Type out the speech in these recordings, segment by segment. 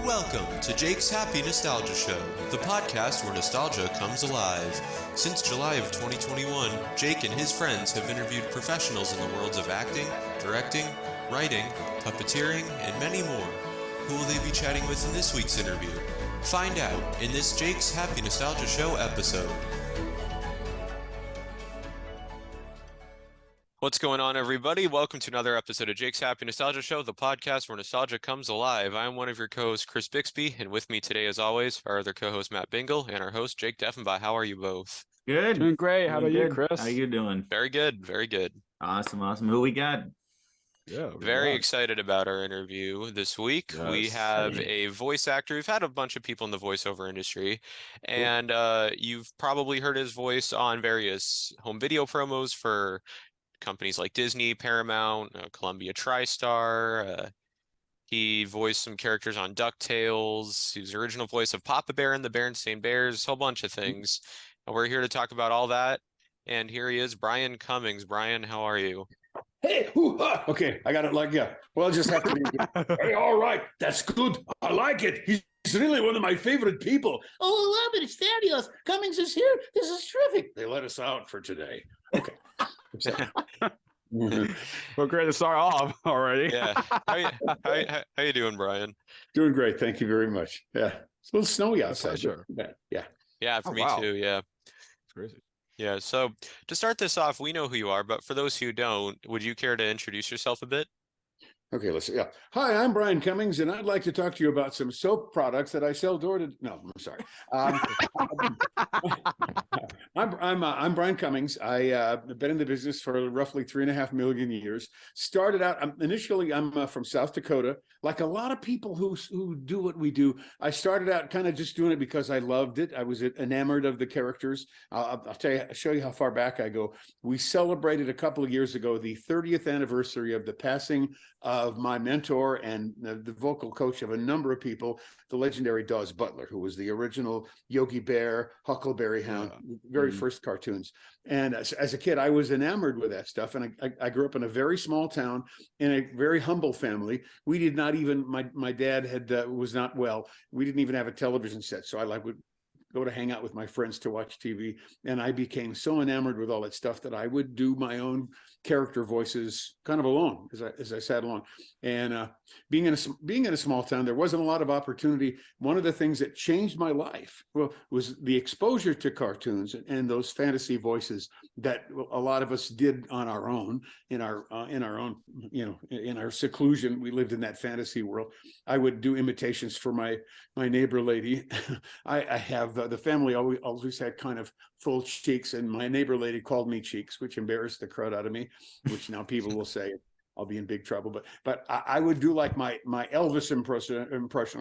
Welcome to Jake's Happy Nostalgia Show, the podcast where nostalgia comes alive. Since July of 2021, Jake and his friends have interviewed professionals in the worlds of acting, directing, writing, puppeteering, and many more. Who will they be chatting with in this week's interview? Find out in this Jake's Happy Nostalgia Show episode. What's going on, everybody? Welcome to another episode of Jake's Happy Nostalgia Show, the podcast where nostalgia comes alive. I'm one of your co-hosts, Chris Bixby, and with me today, as always, our other co-host, Matt Bingel, and our host, Jake Deffinbaugh. How are you both? Good. Doing great. How about you, Chris? How you doing? Very good. Very good. Awesome. Who we got? Yeah, Very excited about our interview this week. Yes. We have a voice actor. We've had a bunch of people in the voiceover industry, and you've probably heard his voice on various home video promos for companies like Disney, Paramount, Columbia TriStar. He voiced some characters on DuckTales. He was the original voice of Papa Bear in the Berenstain Bears, a whole bunch of things. And we're here to talk about all that. And here he is, Brian Cummings. Brian, how are you? Hey, okay, I got it like, yeah. Well, I just have to be, hey, all right, that's good. I like it. He's really one of my favorite people. Oh, I love it. It's fabulous. Cummings is here. This is terrific. They let us out for today. Okay. Well, great to start off already. Yeah. How you doing, Brian? Doing great. Thank you very much. Yeah. It's a little snowy outside. Sure. Yeah. Yeah, for me too. Yeah. It's crazy. Yeah. So to start this off, we know who you are, but for those who don't, would you care to introduce yourself a bit? Okay, let's see. Yeah. Hi, I'm Brian Cummings, and I'd like to talk to you about some soap products that I sell door to. No, I'm sorry. I'm Brian Cummings. I've been in the business for roughly 3.5 million years. Started out initially. I'm from South Dakota. Like a lot of people who do what we do, I started out kind of just doing it because I loved it. I was enamored of the characters. I'll show you how far back I go. We celebrated a couple of years ago the 30th anniversary of the passing of my mentor and the vocal coach of a number of people, the legendary Dawes Butler, who was the original Yogi Bear, Huckleberry Hound, very first cartoons. And as a kid, I was enamored with that stuff. And I grew up in a very small town in a very humble family. We did not even, my dad was not well. We didn't even have a television set. So I would go to hang out with my friends to watch TV. And I became so enamored with all that stuff that I would do my own character voices kind of alone as I sat along. And being in a small town, there wasn't a lot of opportunity. One of the things that changed my life was the exposure to cartoons and those fantasy voices that a lot of us did on our own, in our own, in our seclusion. We lived in that fantasy world. I would do imitations for my neighbor lady. I have the family always had kind of full cheeks, and my neighbor lady called me Cheeks, which embarrassed the crud out of me, which now people will say I'll be in big trouble. But I would do like my Elvis impression.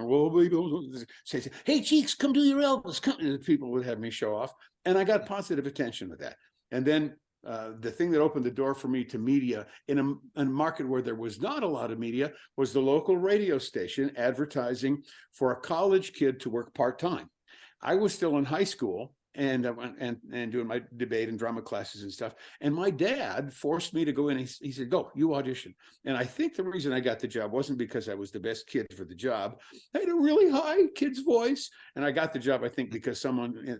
Well, say, hey, Cheeks, come do your Elvis. Come. People would have me show off, and I got positive attention with that. And then the thing that opened the door for me to media in a market where there was not a lot of media was the local radio station advertising for a college kid to work part-time. I was still in high school and doing my debate and drama classes and stuff. And my dad forced me to go in. He said, go, you audition. And I think the reason I got the job wasn't because I was the best kid for the job. I had a really high kid's voice. And I got the job, I think, because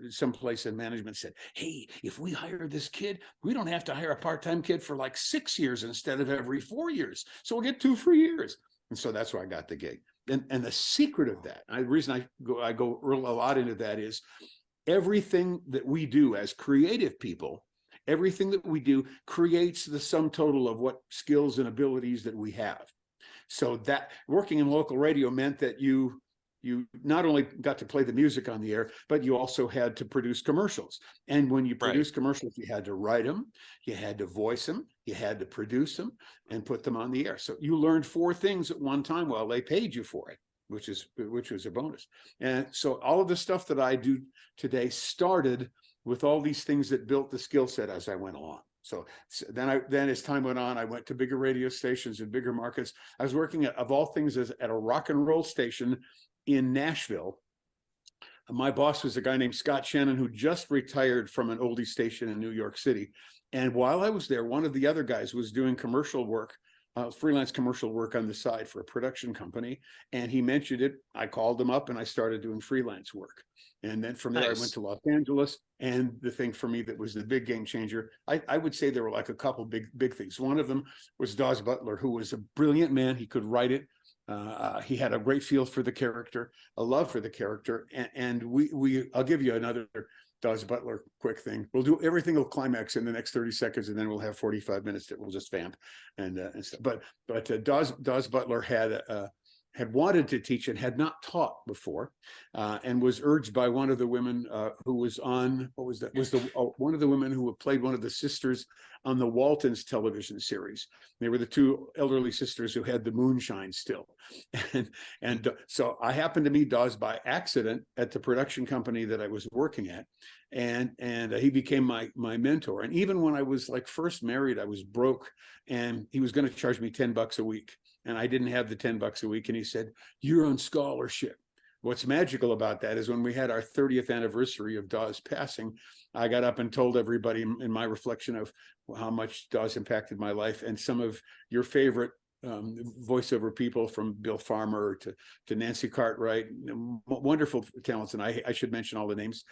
someplace in management said, hey, if we hire this kid, we don't have to hire a part-time kid for like 6 years instead of every 4 years. So we'll get 2 free years. And so that's why I got the gig. And the secret of that, the reason I go a lot into that is everything that we do as creative people, everything that we do creates the sum total of what skills and abilities that we have. So that working in local radio meant that you not only got to play the music on the air, but you also had to produce commercials. And when you produce commercials, you had to write them, you had to voice them, you had to produce them and put them on the air. So you learned 4 things at one time while they paid you for it, which was a bonus. And so all of the stuff that I do today started with all these things that built the skill set as I went along. So then as time went on, I went to bigger radio stations and bigger markets. I was working of all things at a rock and roll station in Nashville. My boss was a guy named Scott Shannon, who just retired from an oldie station in New York City. And while I was there, one of the other guys was doing commercial work freelance commercial work on the side for a production company, and he mentioned it. I called him up and I started doing freelance work. And then from there, I went to Los Angeles. And the thing for me that was the big game changer, I would say there were like a couple big things. One of them was Dawes Butler, who was a brilliant man. He could write it. He had a great feel for the character, a love for the character. And I'll give you another Dawes Butler quick thing. We'll do everything will climax in the next 30 seconds, and then we'll have 45 minutes that we'll just vamp and stuff. But Dawes Butler had wanted to teach and had not taught before, and was urged by one of the women who was on, what was that? Was one of the women who played one of the sisters on the Waltons television series. They were the two elderly sisters who had the moonshine still. And so I happened to meet Dawes by accident at the production company that I was working at. And he became my mentor. And even when I was like first married, I was broke, and he was going to charge me $10 a week. And I didn't have the $10 a week. And he said, "You're on scholarship." What's magical about that is when we had our 30th anniversary of Dawes passing, I got up and told everybody in my reflection of how much Dawes impacted my life. And some of your favorite voiceover people, from Bill Farmer to Nancy Cartwright, wonderful talents. And I should mention all the names.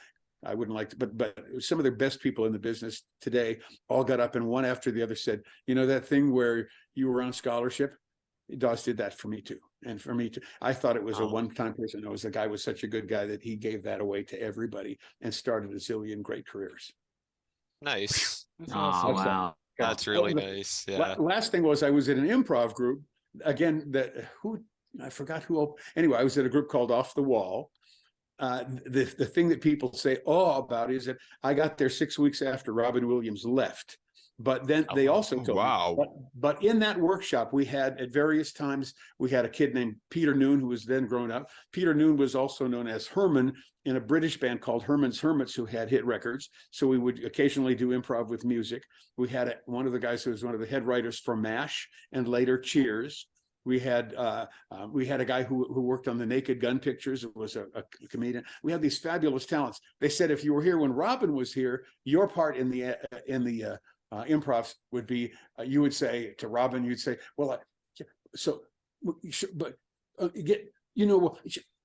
I wouldn't like to, but some of the best people in the business today all got up and one after the other said, "You know, that thing where you were on scholarship, Dawes did that for me too." And for me too, I thought it was a one-time person. It was, the guy was such a good guy that he gave that away to everybody and started a zillion great careers. Nice. Oh, wow. That's really nice. Yeah. Last thing was, I was in an improv group again. I forgot who. Anyway, I was at a group called Off the Wall. The thing that people say about is that I got there 6 weeks after Robin Williams left. But then they also told me, but in that workshop, we had at various times, we had a kid named Peter Noon, who was then grown up. Peter Noon was also known as Herman in a British band called Herman's Hermits, who had hit records. So we would occasionally do improv with music. We had one of the guys who was one of the head writers for MASH and later Cheers. We had a guy who worked on the Naked Gun pictures. It was a comedian. We had these fabulous talents. They said if you were here when Robin was here, your part in the improvs would be, you would say to Robin, you'd say, "Well,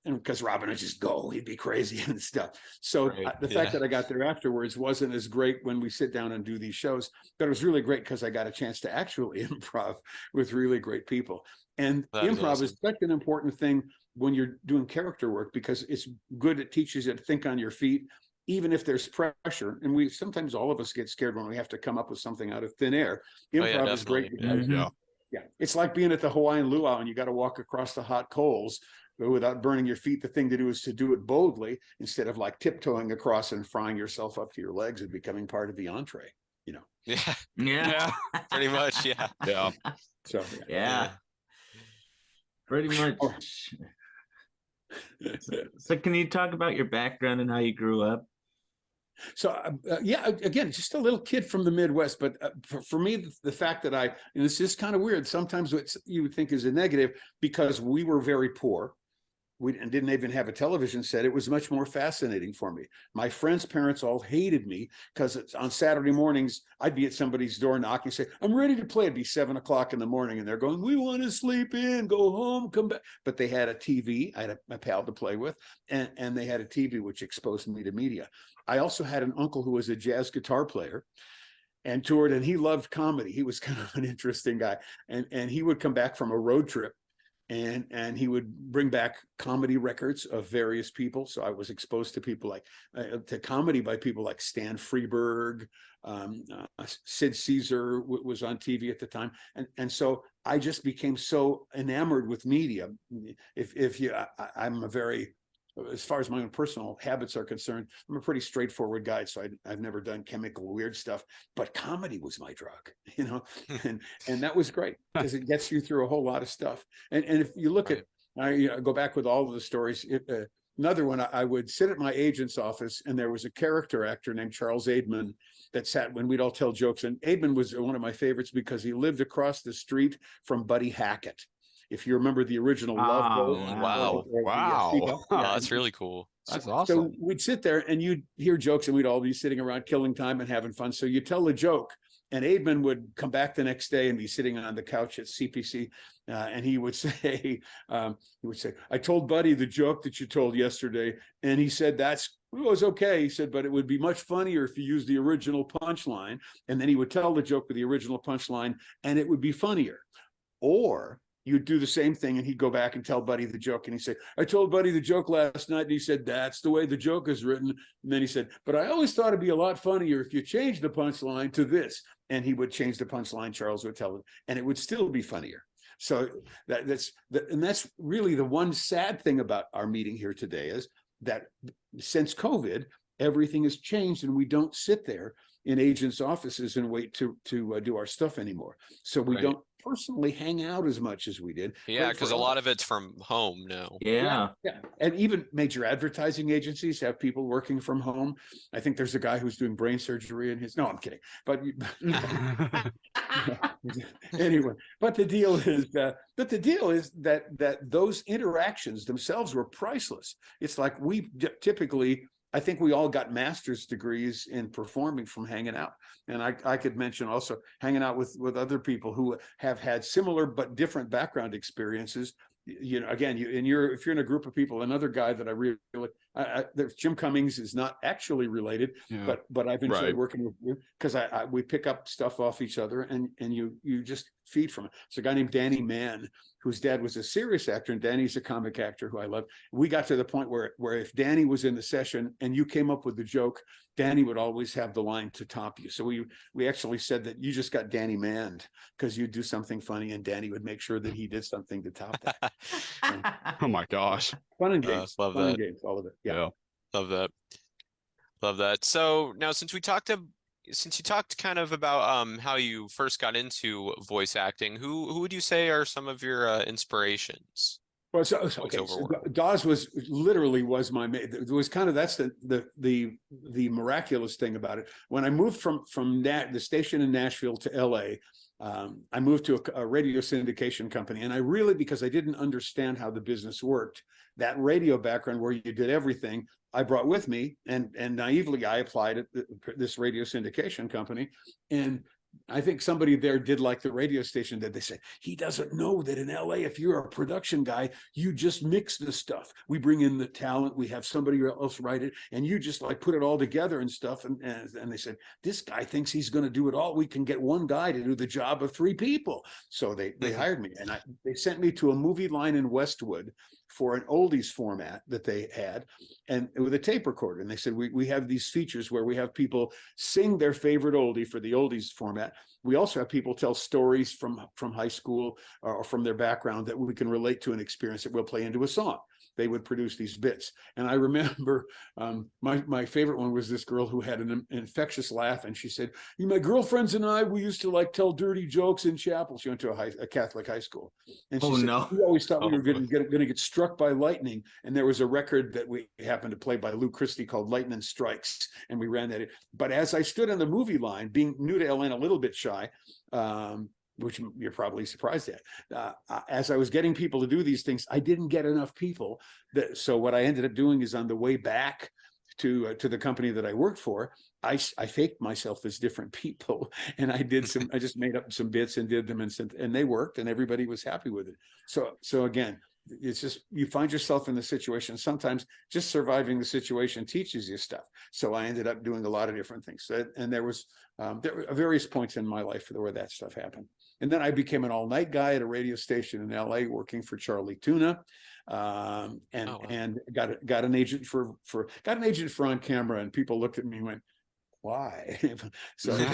and because Robin would just go, he'd be crazy and stuff." So the fact that I got there afterwards wasn't as great when we sit down and do these shows, but it was really great because I got a chance to actually improv with really great people. And improv is such an important thing when you're doing character work, because it's good. It teaches you to think on your feet, even if there's pressure. And sometimes all of us get scared when we have to come up with something out of thin air. Improv is great. Yeah. It's like being at the Hawaiian luau and you got to walk across the hot coals without burning your feet. The thing to do is to do it boldly instead of like tiptoeing across and frying yourself up to your legs and becoming part of the entree, Yeah. Pretty much. Yeah. So yeah. Pretty much. So can you talk about your background and how you grew up? So again, just a little kid from the Midwest, but for me, the fact that and this is kind of weird. Sometimes what you would think is a negative, because we were very poor. We didn't even have a television set. It was much more fascinating for me. My friends' parents all hated me because on Saturday mornings, I'd be at somebody's door knocking, say, "I'm ready to play." It'd be 7 o'clock in the morning. And they're going, "We want to sleep in, go home, come back." But they had a TV. I had a pal to play with, and they had a TV, which exposed me to media. I also had an uncle who was a jazz guitar player and toured, and he loved comedy. He was kind of an interesting guy. And he would come back from a road trip, and he would bring back comedy records of various people. So I was exposed to people like to comedy by people like Stan Freberg, Sid Caesar was on TV at the time, and so I just became so enamored with media. I'm a very, as far as my own personal habits are concerned, I'm a pretty straightforward guy. So I've never done chemical weird stuff, but comedy was my drug, and that was great because it gets you through a whole lot of stuff. And if you look at, I go back with all of the stories. Another one, I would sit at my agent's office, and there was a character actor named Charles Aidman that sat when we'd all tell jokes. And Aidman was one of my favorites because he lived across the street from Buddy Hackett. If you remember the original Love Boat. Wow. That's really cool. That's awesome. So we'd sit there and you'd hear jokes, and we'd all be sitting around killing time and having fun. So you tell a joke, And Aidman would come back the next day and be sitting on the couch at CPC, and he would say, I told Buddy the joke that you told yesterday, and he said it was okay. He said, but it would be much funnier if you used the original punchline. And then he would tell the joke with the original punchline, and it would be funnier. Or you'd do the same thing, and he'd go back and tell Buddy the joke, and he'd say, I told Buddy the joke last night, and he said, that's the way the joke is written. And then he said, but I always thought it'd be a lot funnier if you changed the punchline to this. And he would change the punchline, Charles would tell him, and it would still be funnier. So that's really the one sad thing about our meeting here today, is that since COVID, everything has changed, and we don't sit there in agents' offices and wait to do our stuff anymore. So we don't personally hang out as much as we did. Yeah, because a lot of it's from home now. Yeah. And even major advertising agencies have people working from home. I think there's a guy who's doing brain surgery in his, no, I'm kidding. But anyway, but the deal is that those interactions themselves were priceless. It's like we typically, I think we all got master's degrees in performing from hanging out. And I could mention also hanging out with other people who have had similar but different background experiences. You know, again, if you're in a group of people, another guy that I really, there's Jim Cummings is not actually related, but I've enjoyed working with you because we pick up stuff off each other, and you just feed from it. It's a guy named Danny Mann, whose dad was a serious actor, and Danny's a comic actor who I love. We got to the point where if Danny was in the session and you came up with the joke, Danny would always have the line to top you. So we actually said that you just got Danny manned because you'd do something funny, and Danny would make sure that he did something to top that. Oh my gosh. Fun and games. Love Fun that. and games, all of it. Yeah. Love that. So now, since you talked kind of about how you first got into voice acting, who would you say are some of your inspirations? Well, so Dawes was my mate. It was kind of, that's the miraculous thing about it. When I moved from the station in Nashville to LA, I moved to a radio syndication company, and I really, because I didn't understand how the business worked, that radio background where you did everything, I brought with me, and naively I applied at this radio syndication company. And I think somebody there did like the radio station, that they said, he doesn't know that in LA, if you're a production guy, you just mix the stuff. We bring in the talent, we have somebody else write it, and you just like put it all together and stuff. And they said, this guy thinks he's going to do it all. We can get one guy to do the job of 3 people. So they hired me, and they sent me to a movie line in Westwood for an oldies format that they had, and with a tape recorder. And they said, we have these features where we have people sing their favorite oldie for the oldies format. We also have people tell stories from high school or from their background that we can relate to an experience that we'll play into a song. They would produce these bits. And I remember my favorite one was this girl who had an infectious laugh. And she said, my girlfriends and I, we used to like tell dirty jokes in chapel. She went to a Catholic high school. And she said, we always thought we were going to get struck by lightning. And there was a record that we happened to play by Lou Christie called Lightning Strikes. And we ran that. But as I stood on the movie line, being new to LA and a little bit shy, which you're probably surprised at. As I was getting people to do these things, I didn't get enough people. So what I ended up doing is, on the way back to the company that I worked for, I faked myself as different people, and I just made up some bits and did them, and they worked, and everybody was happy with it. So again, it's just, you find yourself in the situation. Sometimes just surviving the situation teaches you stuff. So I ended up doing a lot of different things. And there were various points in my life where that stuff happened. And then I became an all-night guy at a radio station in LA, working for Charlie Tuna, and got an agent for on camera. And people looked at me and went, why? So you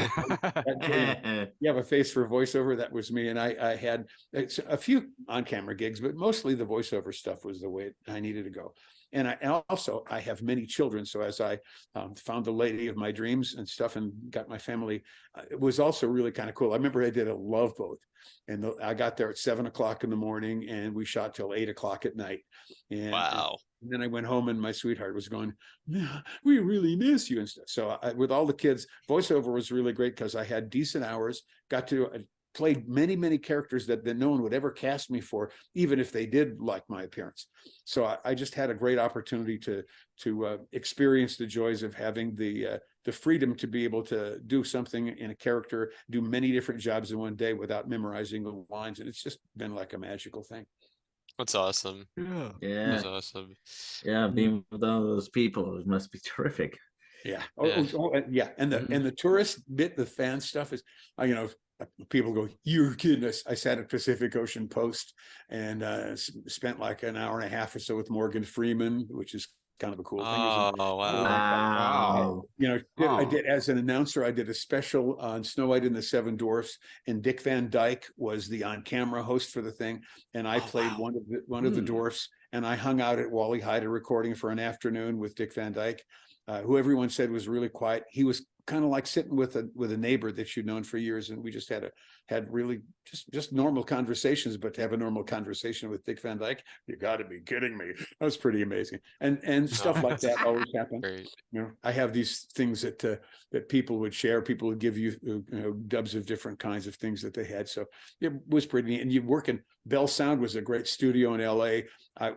have a face for voiceover. That was me. And I had a few on-camera gigs, but mostly the voiceover stuff was the way I needed to go. And I have many children. So as I found the lady of my dreams and stuff and got my family, it was also really kind of cool. I remember I did a Love Boat, and I got there at 7 o'clock in the morning, and we shot till 8 o'clock at night. And, wow. And then I went home, and my sweetheart was going, we really miss you and stuff. So with all the kids, voiceover was really great because I had decent hours, got to played many, many characters that no one would ever cast me for, even if they did like my appearance. So I just had a great opportunity to experience the joys of having the the freedom to be able to do something in a character, do many different jobs in one day without memorizing the lines. And it's just been like a magical thing. That's awesome. Yeah. Yeah. That's awesome. Yeah. Being with all those people, it must be terrific. Yeah. Yeah. Yeah. And the tourist bit, the fan stuff is, you know, people go, "You're kidding us." I sat at Pacific Ocean Post and spent like an hour and a half or so with Morgan Freeman, which is kind of a cool thing. Oh, wow. Wow. You know, I Oh. did as an announcer, I did a special on Snow White and the Seven Dwarfs, and Dick Van Dyke was the on-camera host for the thing, and I played wow. one of the dwarfs, and I hung out at Wally Hyder recording for an afternoon with Dick Van Dyke, who everyone said was really quiet. He was kind of like sitting with a neighbor that you'd known for years, and we just had really just normal conversations. But to have a normal conversation with Dick Van Dyke, you got to be kidding me. That was pretty amazing, and stuff like that always happens. Great. You know, I have these things that people would share. People would give you, you know, dubs of different kinds of things that they had. So it was pretty neat. And you work in Bell Sound was a great studio in L.A.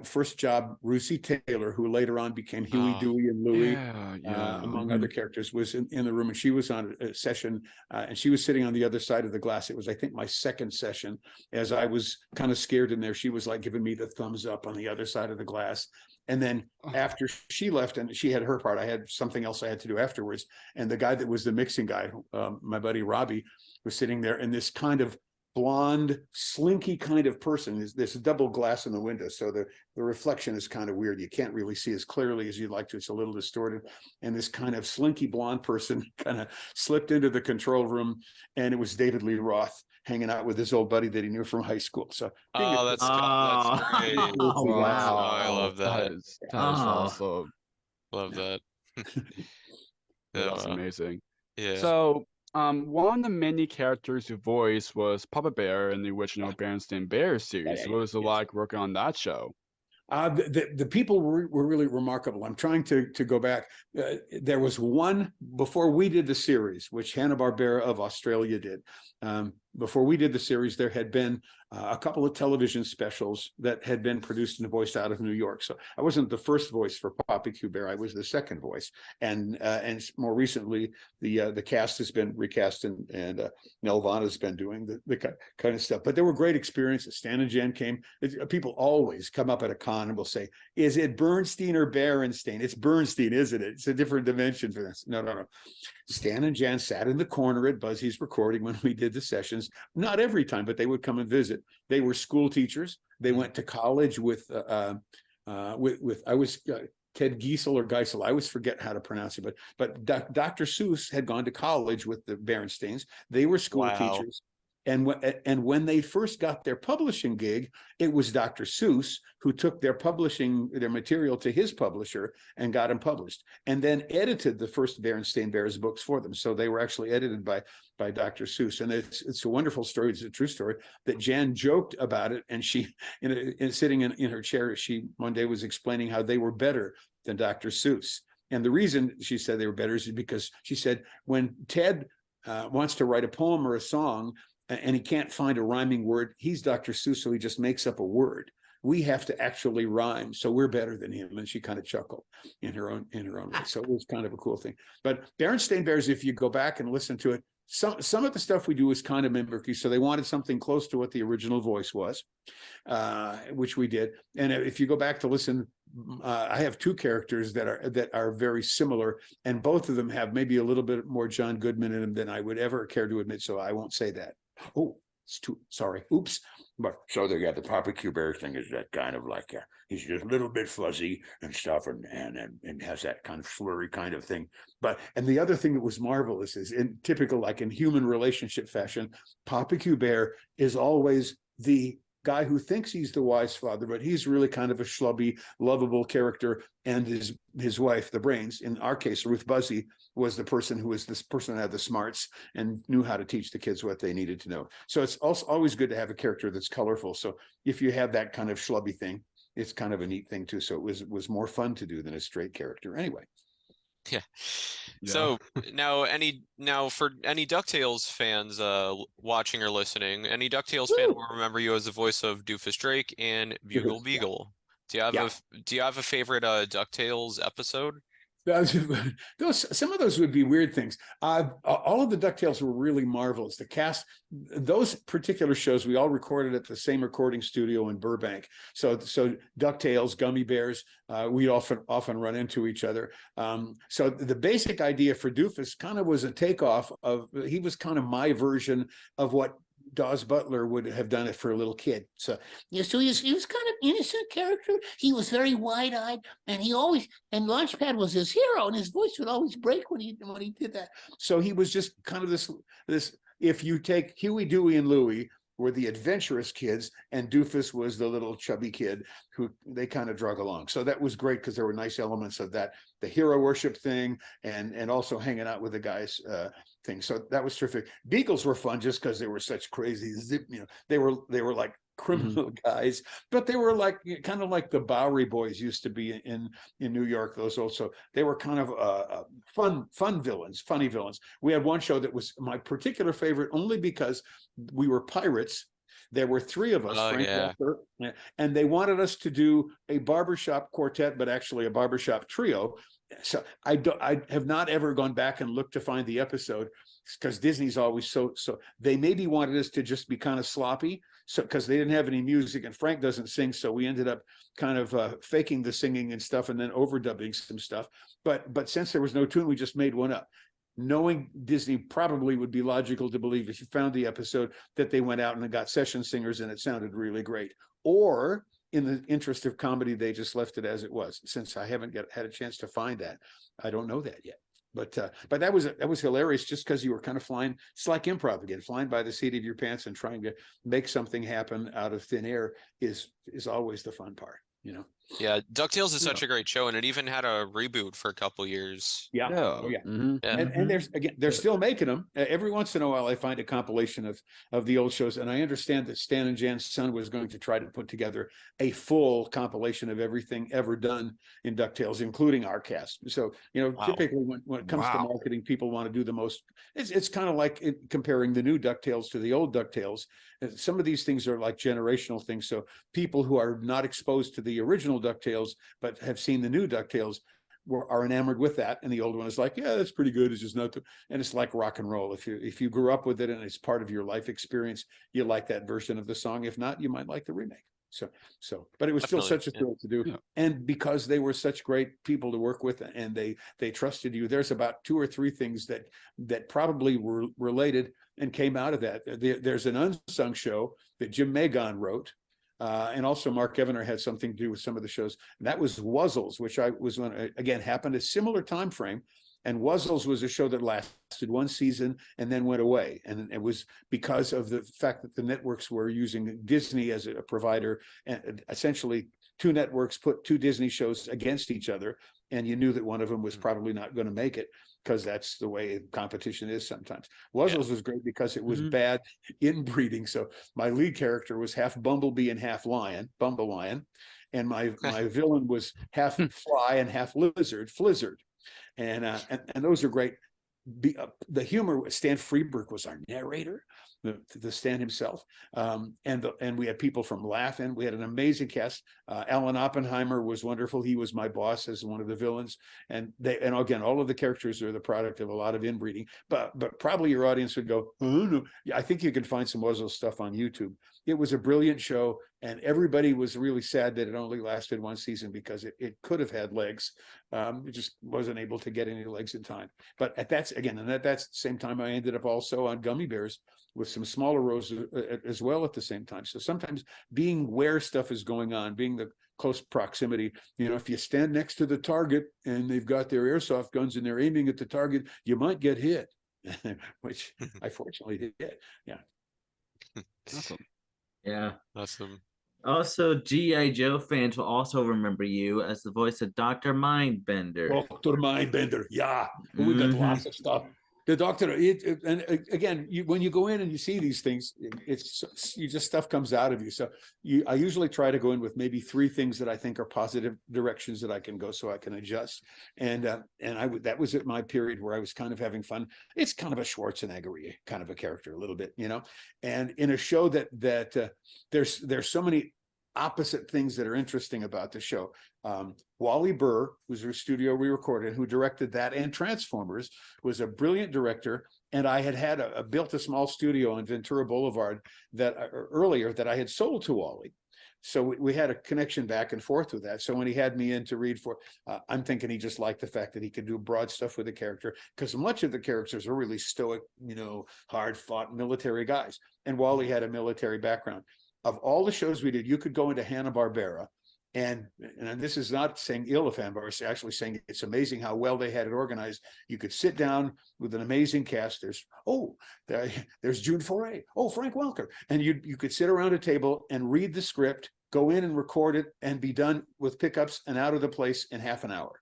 First job, Russi Taylor, who later on became Huey, Oh, Dewey, and Louie. Yeah. Among other characters, was in the room, and she was on a session, and she was sitting on the other side of the glass. It was, I think, my second session. As I was kind of scared in there, she was like giving me the thumbs up on the other side of the glass. And then after she left and she had her part, I had something else I had to do afterwards. And the guy that was the mixing guy, my buddy Robbie, was sitting there, and this kind of blonde, slinky kind of person. There's a double glass in the window, so the reflection is kind of weird. You can't really see as clearly as you'd like to. It's a little distorted. And this kind of slinky blonde person kind of slipped into the control room, and it was David Lee Roth hanging out with his old buddy that he knew from high school. So that's great. Oh, wow. Oh, I love that. That is Oh. awesome. Love that. That's amazing. Yeah. So, one of the many characters you voiced was Papa Bear in the original Berenstain Bears series. What was it like working on that show? The people were really remarkable. I'm trying to go back. There was one before we did the series, which Hanna-Barbera of Australia did. Before we did the series, there had been a couple of television specials that had been produced and voiced out of New York. So I wasn't the first voice for Papa Q Bear. I was the second voice. And more recently, the cast has been recast, and Nelvana's been doing the kind of stuff. But there were great experiences. Stan and Jen came. People always come up at a con and will say, "Is it Bernstein or Berenstain?" It's Bernstein, isn't it? It's a different dimension for this. No. Stan and Jan sat in the corner at Buzzy's recording when we did the sessions. Not every time, but they would come and visit. They were school teachers. They went to college with I was Ted Giesel or Geisel. I always forget how to pronounce it, but Dr. Seuss had gone to college with the Berenstains. They were school teachers. And when they first got their publishing gig, it was Dr. Seuss who took their material to his publisher and got them published, and then edited the first Berenstain Bears books for them. So they were actually edited by Dr. Seuss, and it's a wonderful story. It's a true story that Jan joked about it, and she, sitting in her chair, she one day was explaining how they were better than Dr. Seuss, and the reason she said they were better is because she said when Ted wants to write a poem or a song, and he can't find a rhyming word, he's Dr. Seuss, so he just makes up a word. We have to actually rhyme, so we're better than him. And she kind of chuckled in her own way. So it was kind of a cool thing. But Berenstain Bears, if you go back and listen to it, some of the stuff we do is kind of mimicry. So they wanted something close to what the original voice was, which we did. And if you go back to listen, I have two characters that are very similar, and both of them have maybe a little bit more John Goodman in them than I would ever care to admit. So I won't say that. Oh, it's too sorry. Oops. But so they got the Papa Q Bear thing is that kind of like he's just a little bit fuzzy and stuff, and has that kind of slurry kind of thing. And the other thing that was marvelous is in typical, like in human relationship fashion, Papa Q Bear is always the guy who thinks he's the wise father, but he's really kind of a schlubby, lovable character. And his wife, the brains, in our case, Ruth Buzzy, was the person who had the smarts and knew how to teach the kids what they needed to know. So it's also always good to have a character that's colorful. So if you have that kind of schlubby thing, it's kind of a neat thing too. So it was more fun to do than a straight character. Anyway. Yeah. So now for any DuckTales fans watching or listening, any DuckTales fan will remember you as the voice of Doofus Drake and Bugle Beagle. Do you have a favorite DuckTales episode? those some of those would be weird things. All of the DuckTales were really marvelous. The cast, those particular shows, we all recorded at the same recording studio in Burbank. So DuckTales, Gummi Bears, we often run into each other. So the basic idea for Doofus kind of was a takeoff of, he was kind of my version of what Dawes Butler would have done it for a little kid. So Yeah, so he was kind of innocent character. He was very wide-eyed, and Launchpad was his hero, and his voice would always break when he did that. so he was just kind of this if you take Huey, Dewey, and Louie were the adventurous kids, and Doofus was the little chubby kid who they kind of drug along. So that was great because there were nice elements of that, the hero worship thing, and also hanging out with the guys thing. So that was terrific. Beagles were fun just because they were such crazy, they were like criminal guys, but they were like kind of like the Bowery Boys used to be in New York. Those also, they were kind of fun villains, funny villains. We had one show that was my particular favorite only because we were pirates. There were three of us, Frank Walker, and they wanted us to do a barbershop quartet, but actually a barbershop trio. So I have not ever gone back and looked to find the episode because Disney's always so they maybe wanted us to just be kind of sloppy. So because they didn't have any music and Frank doesn't sing, so we ended up kind of faking the singing and stuff and then overdubbing some stuff. But since there was no tune, we just made one up. Knowing Disney probably would be logical to believe if you found the episode that they went out and got session singers and it sounded really great. Or in the interest of comedy, they just left it as it was. Since I haven't had a chance to find that, I don't know that yet. But that was hilarious just because you were kind of flying. It's like improv again, flying by the seat of your pants and trying to make something happen out of thin air is always the fun part, you know. Yeah, DuckTales is such a great show, and it even had a reboot for a couple years. Yeah. Oh, yeah. And there's again, they're still making them. Every once in a while, I find a compilation of the old shows, and I understand that Stan and Jan's son was going to try to put together a full compilation of everything ever done in DuckTales, including our cast. So typically when it comes to marketing, people want to do the most. It's kind of like comparing the new DuckTales to the old DuckTales. Some of these things are like generational things. So people who are not exposed to the original DuckTales but have seen the new DuckTales are enamored with that, and the old one is like, yeah, that's pretty good. It's just not, and it's like rock and roll. If you grew up with it and it's part of your life experience, you like that version of the song. If not, you might like the remake. So, but it was still such a thrill to do, and because they were such great people to work with, and they trusted you. There's about 2 or 3 things that probably were related and came out of that. There's an unsung show that Jim Magon wrote. And also Mark Evener had something to do with some of the shows. And that was Wuzzles, which I was on, again, happened a similar time frame. And Wuzzles was a show that lasted 1 season and then went away. And it was because of the fact that the networks were using Disney as a provider, and essentially 2 networks put 2 Disney shows against each other. And you knew that one of them was probably not going to make it, because that's the way competition is sometimes. Wuzzles was great because it was bad inbreeding. So my lead character was half bumblebee and half lion, Bumble Lion. And my villain was half fly and half lizard, Flizzard. And those are great. The humor, Stan Freberg was our narrator, the Stan himself, and we had people from Laugh-In. We had an amazing cast. Alan Oppenheimer was wonderful. He was my boss as one of the villains, and again, all of the characters are the product of a lot of inbreeding. But probably your audience would go, oh, no. Yeah, I think you can find some Wuzzle stuff on YouTube. It was a brilliant show, and everybody was really sad that it only lasted 1 season because it could have had legs. It just wasn't able to get any legs in time. But that's the same time I ended up also on Gummi Bears with some smaller roles as well at the same time. So sometimes being where stuff is going on, being the close proximity, if you stand next to the target and they've got their airsoft guns and they're aiming at the target, you might get hit, which I fortunately did. Yeah. Awesome. Yeah. Awesome. Also, G.I. Joe fans will also remember you as the voice of Dr. Mindbender. Dr. Mindbender, yeah. We got lots of stuff. The doctor, and again, when you go in and you see these things, stuff comes out of you. So I usually try to go in with maybe 3 things that I think are positive directions that I can go, so I can adjust. And that was at my period where I was kind of having fun. It's kind of a Schwarzenegger kind of a character, a little bit, And in a show that there's so many opposite things that are interesting about the show. Wally Burr, who's our studio we recorded, who directed that and Transformers, was a brilliant director. And I had built a small studio on Ventura Boulevard that earlier that I had sold to Wally. So we had a connection back and forth with that. So when he had me in to read for, I'm thinking he just liked the fact that he could do broad stuff with the character, because much of the characters are really stoic, hard fought military guys. And Wally had a military background. Of all the shows we did, you could go into Hanna-Barbera, and this is not saying ill of Hanna-Barbera, it's actually saying it's amazing how well they had it organized. You could sit down with an amazing cast. There's June Foray, Frank Welker, and you could sit around a table and read the script, go in and record it, and be done with pickups and out of the place in half an hour.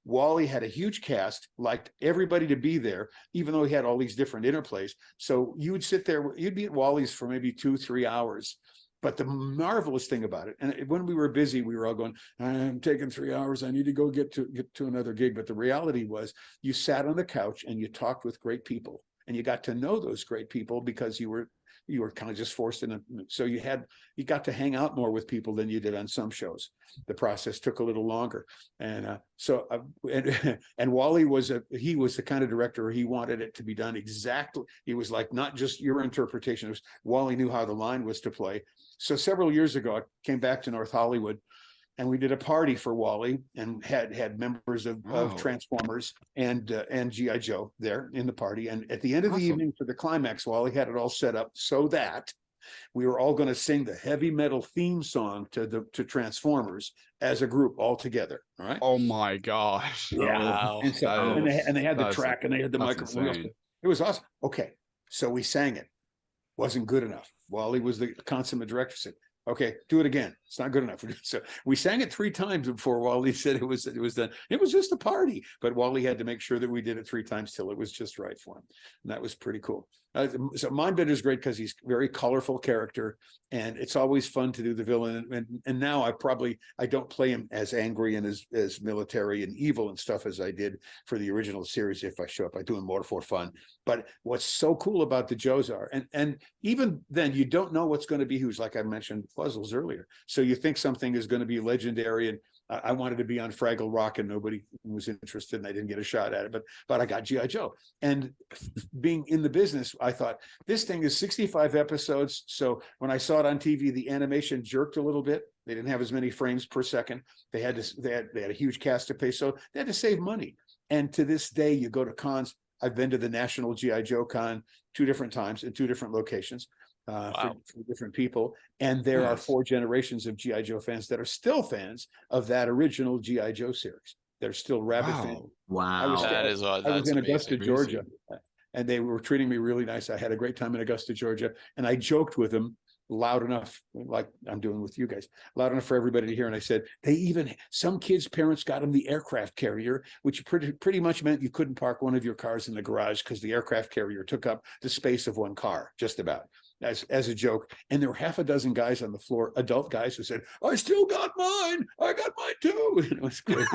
Wally had a huge cast, liked everybody to be there, even though he had all these different interplays. So you would sit there, you'd be at Wally's for maybe 2-3 hours. But the marvelous thing about it, and when we were busy, we were all going, I'm taking 3 hours. I need to go get to another gig. But the reality was you sat on the couch and you talked with great people, and you got to know those great people because you were kind of just forced in. So you got to hang out more with people than you did on some shows. The process took a little longer. And and Wally was the kind of director, he wanted it to be done exactly. He was like, not just your interpretation. Wally knew how the line was to play. So several years ago, I came back to North Hollywood, and we did a party for Wally, and had members of Transformers and G.I. Joe there in the party. And at the end of the evening, for the climax, Wally had it all set up so that we were all going to sing the heavy metal theme song to Transformers as a group all together. All right. Oh my gosh. Yeah. Wow. And so and they had the track, and they had the microphone. Insane. It was awesome. Okay. So we sang it. Wasn't good enough. Wally was the consummate director, said, okay, do it again. It's not good enough. So we sang it 3 times before Wally said it was done. It was just a party, but Wally had to make sure that we did it 3 times till it was just right for him. And that was pretty cool. So Mindbender is great because he's a very colorful character, and it's always fun to do the villain. And now I don't play him as angry and as military and evil and stuff as I did for the original series. If I show up, I do him more for fun. But what's so cool about the Joes are, and even then, you don't know what's going to be who's, like I mentioned puzzles earlier. So you think something is going to be legendary, and I wanted to be on Fraggle Rock, and nobody was interested, and I didn't get a shot at it. But I got G.I. Joe, and being in the business, I thought this thing is 65 episodes. So when I saw it on TV, the animation jerked a little bit. They didn't have as many frames per second. They had a huge cast to pay, so they had to save money. And to this day, you go to cons. I've been to the National G.I. Joe Con 2 different times in 2 different locations. For different people, and there are 4 generations of G.I. Joe fans that are still fans of that original G.I. Joe series. They're still rabid fans. Wow. I was in Augusta, amazing. Georgia, and they were treating me really nice. I had a great time in Augusta, Georgia, and I joked with them loud enough, like I'm doing with you guys, loud enough for everybody to hear. And I said, some kids' parents got them the aircraft carrier, which pretty much meant you couldn't park one of your cars in the garage because the aircraft carrier took up the space of one car, just about. As a joke. And there were half a dozen guys on the floor, adult guys, who said, I still got mine. I got mine too. And it was great.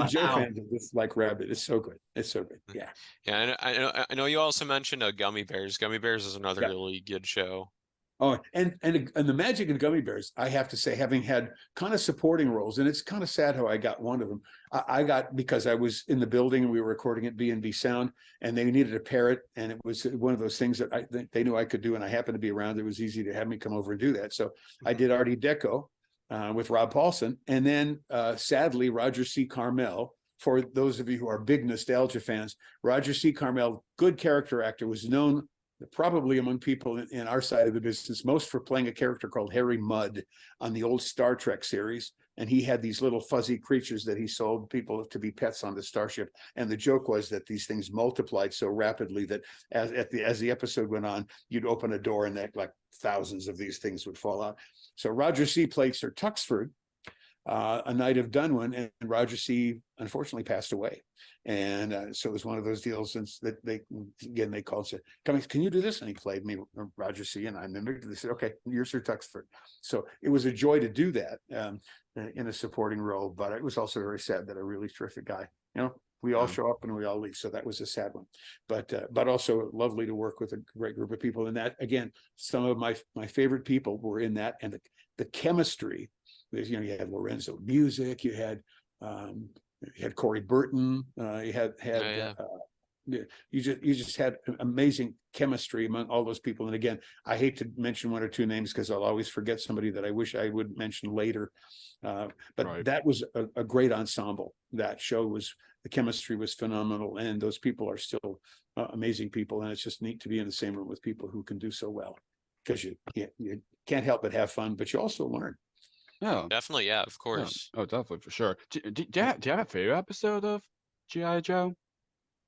Joe fans are just like rabid. It's so good. It's so good. Yeah. Yeah. And I know you also mentioned Gummi Bears. Gummi Bears is another really good show. Oh, and the magic of Gummi Bears, I have to say, having had kind of supporting roles, and it's kind of sad how I got one of them. I got, because I was in the building and we were recording at B&B Sound, and they needed a parrot, and it was one of those things that they knew I could do, and I happened to be around. It was easy to have me come over and do that. So I did Artie Deco with Rob Paulson, and then sadly, Roger C. Carmel. For those of you who are big nostalgia fans, Roger C. Carmel, good character actor, was known probably among people in our side of the business most for playing a character called Harry Mudd on the old Star Trek series. And he had these little fuzzy creatures that he sold people to be pets on the starship. And the joke was that these things multiplied so rapidly that as the episode went on, you'd open a door and that, like, thousands of these things would fall out. So Roger C. played Sir Tuxford, a knight of Dunwyn, and Roger C. unfortunately passed away. And so it was one of those deals, since that they called and said, Cummings, can you do this? And he played me, Roger C. And I remembered, they said, okay, you're Sir Tuxford. So it was a joy to do that in a supporting role, but it was also very sad that a really terrific guy, We all Yeah. show up and we all leave. So that was a sad one, but also lovely to work with a great group of people. And that, again, some of my favorite people were in that, and the chemistry. You know, you had Lorenzo Music, you had Corey Burton, you had you just had amazing chemistry among all those people. And again, I hate to mention one or two names because I'll always forget somebody that I wish I would mention later. But Right. that was a great ensemble. That show was, the chemistry was phenomenal, and those people are still amazing people. And it's just neat to be in the same room with people who can do so well, because you can't help but have fun, but you also learn. Yeah. Definitely, yeah, of Yeah. course. Oh, definitely, for sure. Do you have a favorite episode of G.I. Joe?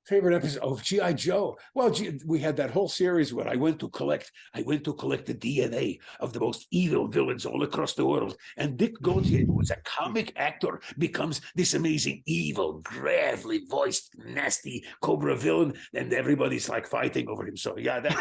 Favorite episode of G.I. Joe. Well, we had that whole series where I went to collect the DNA of the most evil villains all across the world. And Dick Gautier, who was a comic actor, becomes this amazing, evil, gravely voiced, nasty Cobra villain, and everybody's like fighting over him. So yeah, that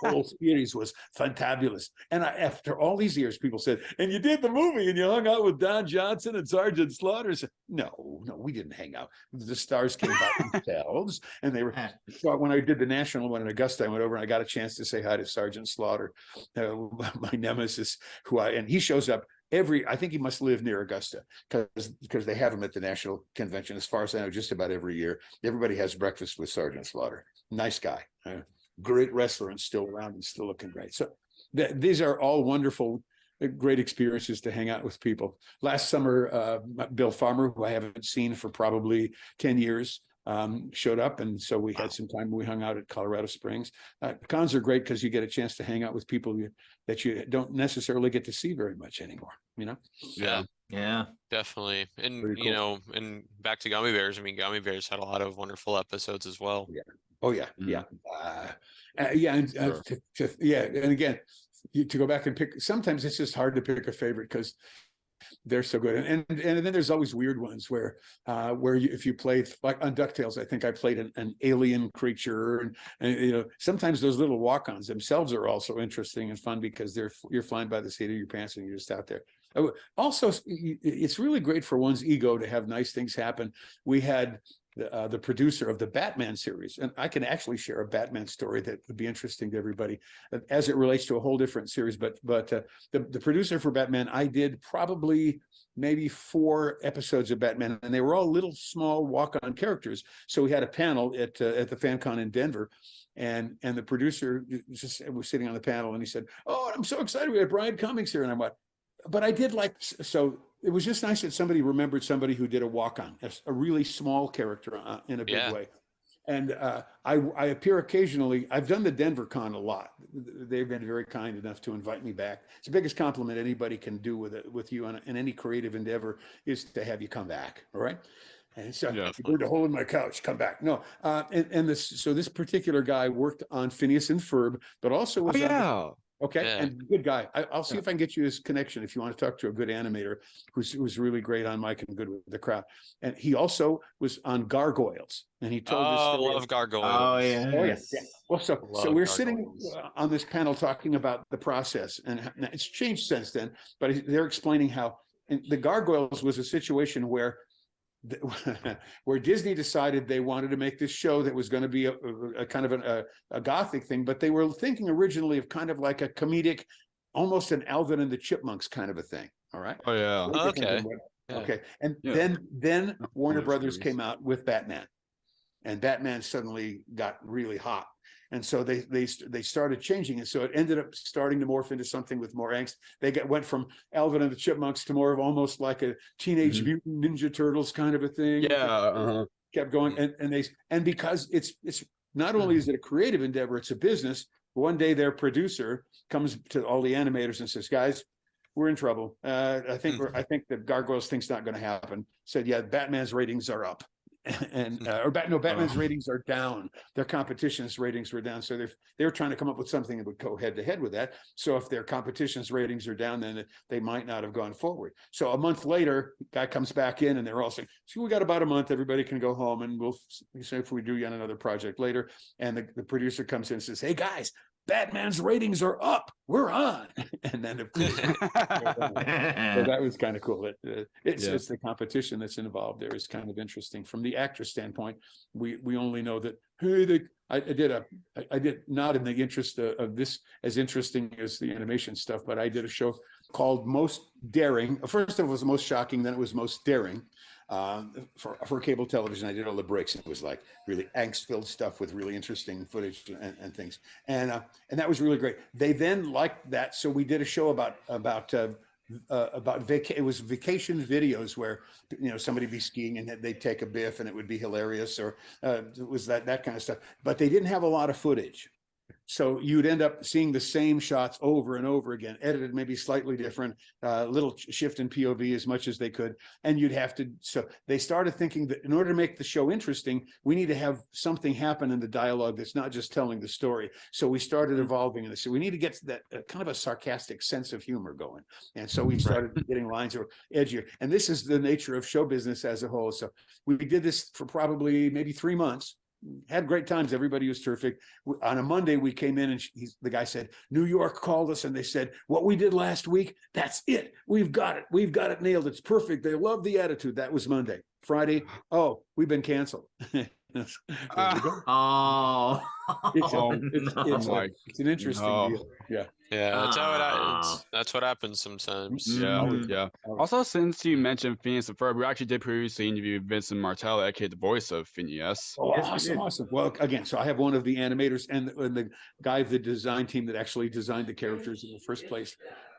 whole series was fantabulous. And after all these years, people said, "And you did the movie, and you hung out with Don Johnson and Sergeant Slaughter." Said, no, we didn't hang out. The stars came by themselves. And they were, so when I did the national one in Augusta, I went over and I got a chance to say hi to Sergeant Slaughter, my nemesis, and he shows up I think he must live near Augusta, because they have him at the national convention, as far as I know, just about every year. Everybody has breakfast with Sergeant Slaughter. Nice guy, great wrestler, and still around and still looking great. So these are all wonderful, great experiences to hang out with people. Last summer, Bill Farmer, who I haven't seen for probably 10 years, showed up, and so we had some time. We hung out at Colorado Springs. Cons are great because you get a chance to hang out with people that you don't necessarily get to see very much anymore, you know? Yeah. Definitely. And Pretty you cool. know, and back to Gummi Bears, I mean, Gummi Bears had a lot of wonderful episodes as well. Yeah. Oh yeah, Mhm. yeah, and Sure. and again, to go back and pick. Sometimes it's just hard to pick a favorite because they're so good, and then there's always weird ones where if you played, like on DuckTales, I think I played an alien creature, and you know, sometimes those little walk-ons themselves are also interesting and fun because you're flying by the seat of your pants and you're just out there. Also, it's really great for one's ego to have nice things happen. We had the producer of the Batman series, and I can actually share a Batman story that would be interesting to everybody as it relates to a whole different series. But the producer for Batman, I did probably maybe 4 episodes of Batman, and they were all little small walk-on characters. So we had a panel at the FanCon in Denver, and the producer was sitting on the panel, and he said, "Oh, I'm so excited, we have Brian Cummings here." And I'm like, but I did like, so it was just nice that somebody remembered somebody who did a walk-on, a really small character in a big way. And I appear occasionally. I've done the Denver Con a lot. They've been very kind enough to invite me back. It's the biggest compliment anybody can do with you in any creative endeavor, is to have you come back. All right. And so Yeah, you burned a hole in my couch, come back. No. So this particular guy worked on Phineas and Ferb, but also was on okay, Yeah. and good guy. I'll see if I can get you his connection if you want to talk to a good animator who's really great on mic and good with the crowd. And he also was on Gargoyles, and he told this story. Love Gargoyles. Oh yeah. Oh yeah. Well, so Love we're sitting Gargoyles. on this panel talking about the process, and it's changed since then. But they're explaining how, and the Gargoyles was a situation where where Disney decided they wanted to make this show that was going to be a kind of a gothic thing, but they were thinking originally of kind of like a comedic, almost an Alvin and the Chipmunks kind of a thing. All right. Oh yeah. Very different Okay. than Yeah. Okay. And Yeah. then Warner Those Brothers series. came out with Batman, and Batman suddenly got really hot. And so they started changing it. So it ended up starting to morph into something with more angst. They went from Alvin and the Chipmunks to more of almost like a Teenage Mutant Ninja Turtles kind of a thing. Yeah. Kept going, and because it's not only is it a creative endeavor, it's a business. One day their producer comes to all the animators and says, "Guys, we're in trouble. I think the Gargoyles thing's not going to happen." Said, "Yeah, Batman's ratings are up." Batman's ratings are down. Their competition's ratings were down. So they were trying to come up with something that would go head to head with that. So if their competition's ratings are down, then they might not have gone forward. So a month later, guy comes back in, and they're all saying, "So we got about a month. Everybody can go home, and we'll see if we do yet another project later." And the producer comes in and says, "Hey guys, Batman's ratings are up. We're on. And then of course, so that was kind of cool. It's the competition that's involved there is kind of interesting. From the actor standpoint, we only know that, hey, I did not in the interest of this as interesting as the animation stuff, but I did a show called Most Daring. First it was Most Shocking, then it was Most Daring. For cable television, I did all the breaks, and it was like really angst-filled stuff with really interesting footage and things, and that was really great. They then liked that, so we did a show about it was vacation videos where somebody be skiing and they'd take a biff and it would be hilarious, or it was that kind of stuff. But they didn't have a lot of footage. So you'd end up seeing the same shots over and over again, edited maybe slightly different, little shift in POV as much as they could. And you'd have to, so they started thinking that in order to make the show interesting, we need to have something happen in the dialogue that's not just telling the story. So we started evolving in this. So we need to get to that kind of a sarcastic sense of humor going. And so we started getting lines that were edgier. And this is the nature of show business as a whole. So we did this for probably maybe 3 months. Had great times. Everybody was terrific. On a Monday, we came in and the guy said, New York called us and they said, what we did last week, that's it. We've got it. We've got it nailed. It's perfect. They love the attitude. That was Monday. Friday, oh, we've been canceled. It's an interesting deal. Yeah. Yeah, that's what happens sometimes. Yeah. Also, since you mentioned Phineas and Ferb, we actually did previously interview Vincent Martell, aka the voice of Phineas. Oh, awesome. Well, again, so I have one of the animators and the guy of the design team that actually designed the characters in the first place.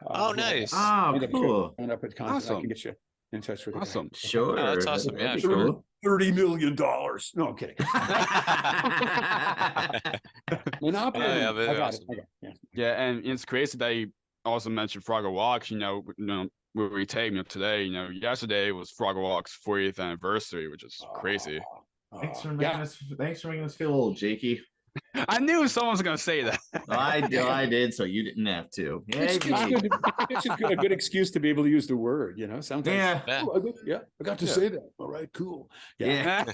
Oh, nice. Cool. Up at Awesome. I can get you in touch with Awesome. Sure. Oh, that's awesome. Yeah, Cool. $30 million. No, I'm kidding. Monopoly. Yeah, I got awesome. it. Yeah, and it's crazy that you also mentioned Frogger Walks. Where we take today. Yesterday was Frogger Walk's 40th anniversary, which is crazy. Thanks for making us feel old, Jakey. I knew someone was gonna say that. I did, so you didn't have to. It's just a good excuse to be able to use the word, sometimes. Yeah. I got to say that. All right, cool. Yeah.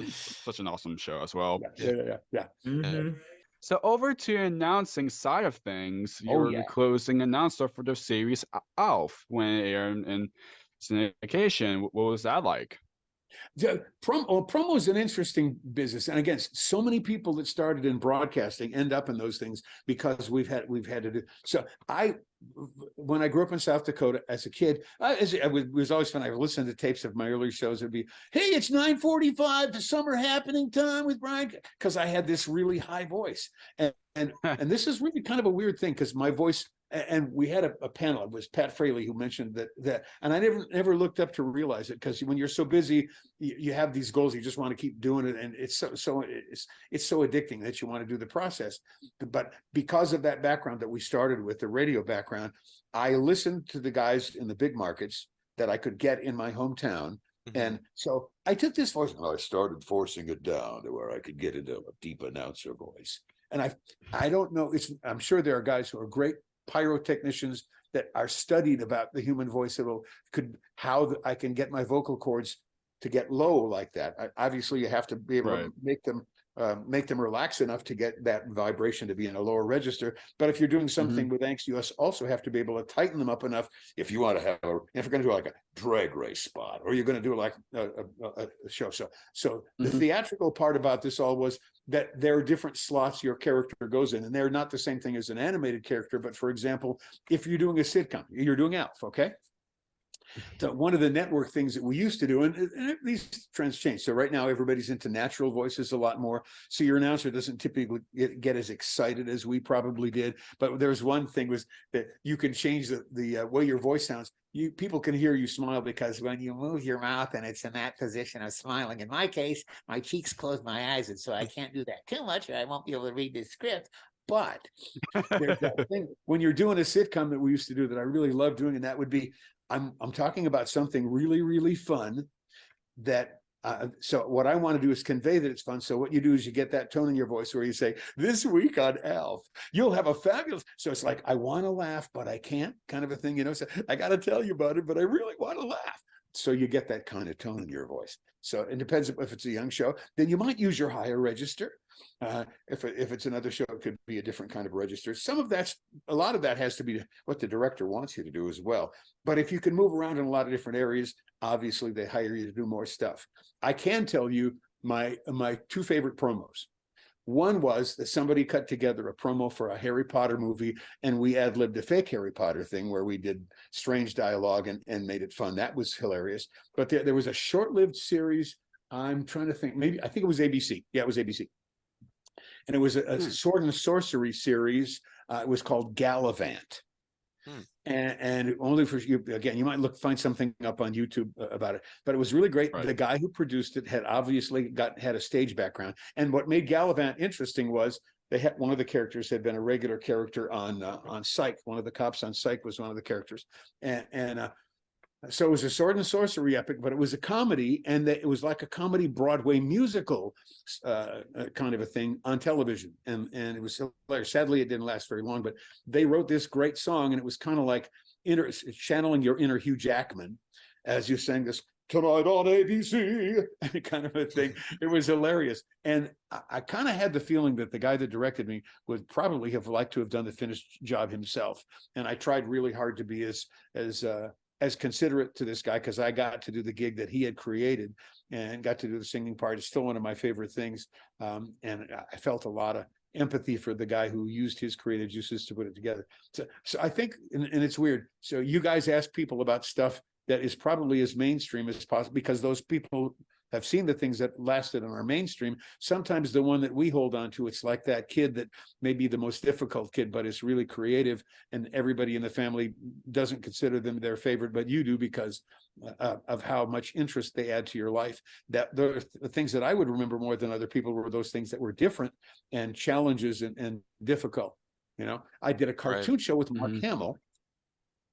Such an awesome show as well. Yeah. Mm-hmm. So over to announcing side of things, you're the closing announcer for the series Alf when it aired in syndication. What was that like? Promo is an interesting business, and again, so many people that started in broadcasting end up in those things because we've had to do. So when I grew up in South Dakota as a kid, it was always fun. I listened to tapes of my early shows. It'd be, hey, it's 9:45, the summer happening time with Brian, because I had this really high voice, and this is really kind of a weird thing because my voice. And we had a panel. It was Pat Fraley who mentioned that, and I never looked up to realize it because when you're so busy, you have these goals. You just want to keep doing it, and it's so addicting that you want to do the process. But because of that background that we started with, the radio background, I listened to the guys in the big markets that I could get in my hometown, and so I took this voice and I started forcing it down to where I could get into a deep announcer voice. And I don't know. I'm sure there are guys who are great pyrotechnicians that are studied about the human voice how I can get my vocal cords to get low like that. Obviously you have to be able to make them relax enough to get that vibration to be in a lower register. But if you're doing something with angst, you also have to be able to tighten them up enough if you want to have if you're going to do like a drag race spot, or you're going to do like a show. So the theatrical part about this all was that there are different slots your character goes in, and they're not the same thing as an animated character. But for example, if you're doing a sitcom, you're doing Alf, okay? So one of the network things that we used to do, and these trends change. So right now everybody's into natural voices a lot more. So your announcer doesn't typically get as excited as we probably did. But there's one thing was that you can change the way your voice sounds. People can hear you smile because when you move your mouth and it's in that position of smiling. In my case, my cheeks close my eyes, and so I can't do that too much, or I won't be able to read the script. But there's that thing when you're doing a sitcom that we used to do that I really love doing, and that would be I'm talking about something really, really fun that so what I want to do is convey that it's fun. So what you do is you get that tone in your voice where you say, this week on Alf, you'll have a fabulous. So it's like, I want to laugh, but I can't, kind of a thing, So I got to tell you about it, but I really want to laugh. So you get that kind of tone in your voice. So it depends if it's a young show, then you might use your higher register. If it's another show, it could be a different kind of register. A lot of that has to be what the director wants you to do as well. But if you can move around in a lot of different areas, obviously they hire you to do more stuff. I can tell you my two favorite promos. One was that somebody cut together a promo for a Harry Potter movie, and we ad-libbed a fake Harry Potter thing where we did strange dialogue and made it fun. That was hilarious. But there was a short-lived series. I'm trying to think. I think it was ABC. Yeah, it was ABC. And it was a sword and sorcery series. It was called Gallivant. And only for you, again, you might find something up on YouTube about it, but it was really great. Right. The guy who produced it had obviously had a stage background, and what made Gallivant interesting was one of the characters had been a regular character on Psych. One of the cops on Psych was one of the characters, and so it was a sword and sorcery epic, but it was a comedy, and it was like a comedy Broadway musical kind of a thing on television, and it was hilarious. Sadly, it didn't last very long, but they wrote this great song, and it was kind of like channeling your inner Hugh Jackman as you sang this "Tonight on ABC" kind of a thing. It was hilarious, and I kind of had the feeling that the guy that directed me would probably have liked to have done the finished job himself, and I tried really hard to be as considerate to this guy, because I got to do the gig that he had created and got to do the singing part. It's still one of my favorite things. And I felt a lot of empathy for the guy who used his creative juices to put it together. So I think, and it's weird. So you guys ask people about stuff that is probably as mainstream as possible, because those people have seen the things that lasted on our mainstream. Sometimes the one that we hold on to, it's like that kid that may be the most difficult kid, but is really creative, and everybody in the family doesn't consider them their favorite, but you do, because of how much interest they add to your life. That the things that I would remember more than other people were those things that were different and challenges and difficult. You know, I did a cartoon show with Mark Hamill.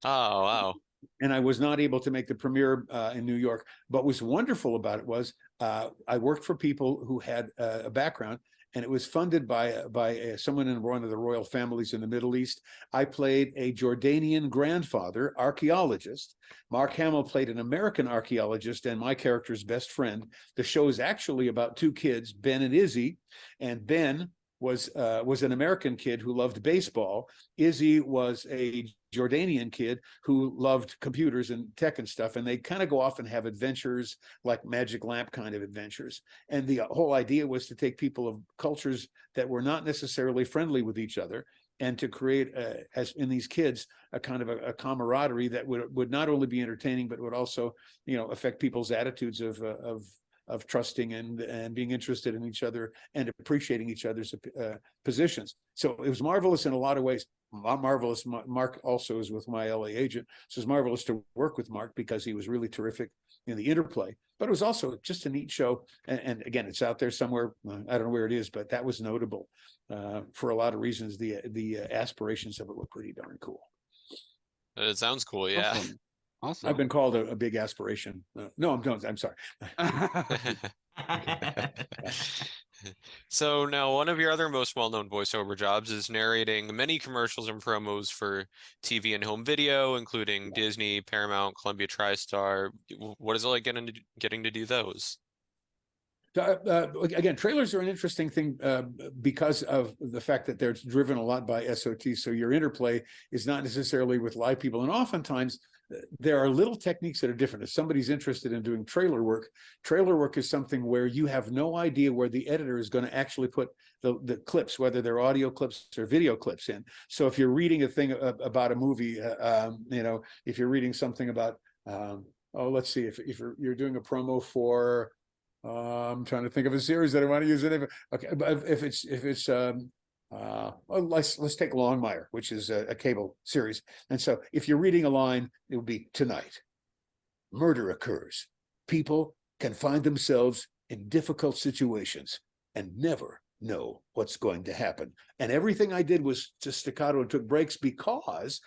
Oh, wow. And I was not able to make the premiere in New York. But what was wonderful about it was I worked for people who had a background, and it was funded by someone in one of the royal families in the Middle East. I played a Jordanian grandfather, archaeologist. Mark Hamill played an American archaeologist and my character's best friend. The show is actually about two kids, Ben and Izzy, and Ben was an American kid who loved baseball. Izzy was a Jordanian kid who loved computers and tech and stuff, and they kind of go off and have adventures, like Magic Lamp kind of adventures. And the whole idea was to take people of cultures that were not necessarily friendly with each other, and to create, as in these kids, a kind of a camaraderie that would not only be entertaining, but would also, affect people's attitudes of trusting and being interested in each other and appreciating each other's positions. So it was marvelous in a lot of ways. Marvelous. Mark also is with my LA agent, so it's marvelous to work with Mark because he was really terrific in the interplay. But it was also just a neat show, and again, it's out there somewhere. I don't know where it is, but that was notable for a lot of reasons. The aspirations of it were pretty darn cool. It sounds cool, yeah. Awesome. I've been called a big aspiration. No, I'm sorry. So now one of your other most well-known voiceover jobs is narrating many commercials and promos for TV and home video, including Disney, Paramount, Columbia TriStar. What is it like getting to do those? Again, trailers are an interesting thing because of the fact that they're driven a lot by SOT. So your interplay is not necessarily with live people. And oftentimes there are little techniques that are different. If somebody's interested in doing trailer work is something where you have no idea where the editor is going to actually put the clips, whether they're audio clips or video clips in. So if you're reading a thing about a movie, if you're reading something about, let's see, if you're doing a promo for, I'm trying to think of a series that I want to use it. Okay, but if it's let's take Longmire, which is a cable series. And so if you're reading a line, it will be tonight. Murder occurs. People can find themselves in difficult situations and never know what's going to happen. And everything I did was just staccato and took breaks because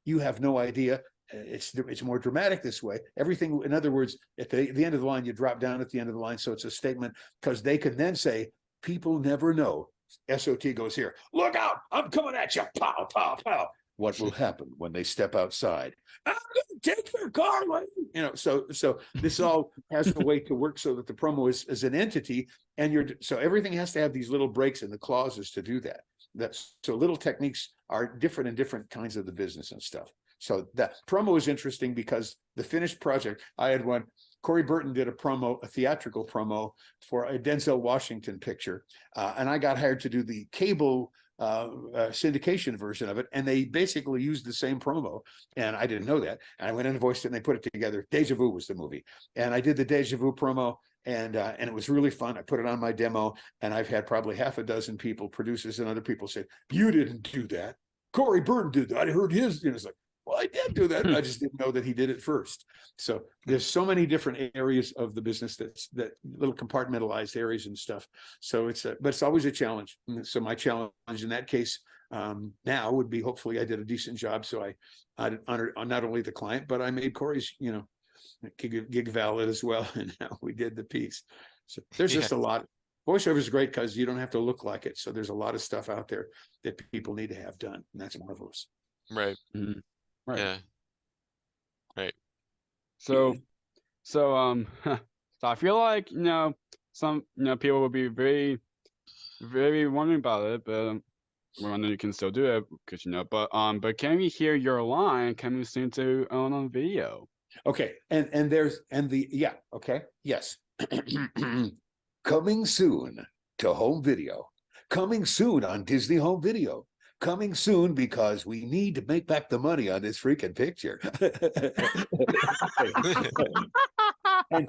you have no idea. It's more dramatic this way. Everything, in other words, at the end of the line, you drop down at the end of the line. So it's a statement, because they can then say, people never know. SOT goes here. Look out! I'm coming at you! Pow, pow, pow. what will happen when they step outside. I'm gonna take their car away. You know, so this all has a way to work so that the promo is an entity, and so everything has to have these little breaks in the clauses to do that. So little techniques are different in different kinds of the business and stuff. So that promo is interesting because the finished project, I had one. Corey Burton did a theatrical promo for a Denzel Washington picture, and I got hired to do the cable syndication version of it, and they basically used the same promo, and I didn't know that. And I went in and voiced it, and they put it together. Deja Vu was the movie, and I did the Deja Vu promo, and it was really fun. I put it on my demo, and I've had probably half a dozen people, producers and other people, say, "You didn't do that. Corey Burton did that. I heard his." You know, it's like, well, I did do that. I just didn't know that he did it first. So there's so many different areas of the business that little compartmentalized areas and stuff. So but it's always a challenge. So my challenge in that case now would be, hopefully I did a decent job. So I honored not only the client, but I made Corey's, gig valid as well. And now we did the piece. So there's just a lot. Voiceover is great because you don't have to look like it. So there's a lot of stuff out there that people need to have done. And that's marvelous. Right. Mhm. Right. Yeah. Right. So so I feel like some people will be very very wondering about it, but well, I know you can still do it because but can we hear your line coming soon to on video? Okay, okay, yes. Coming soon to home video. Coming soon on Disney Home Video. Coming soon because we need to make back the money on this freaking picture. and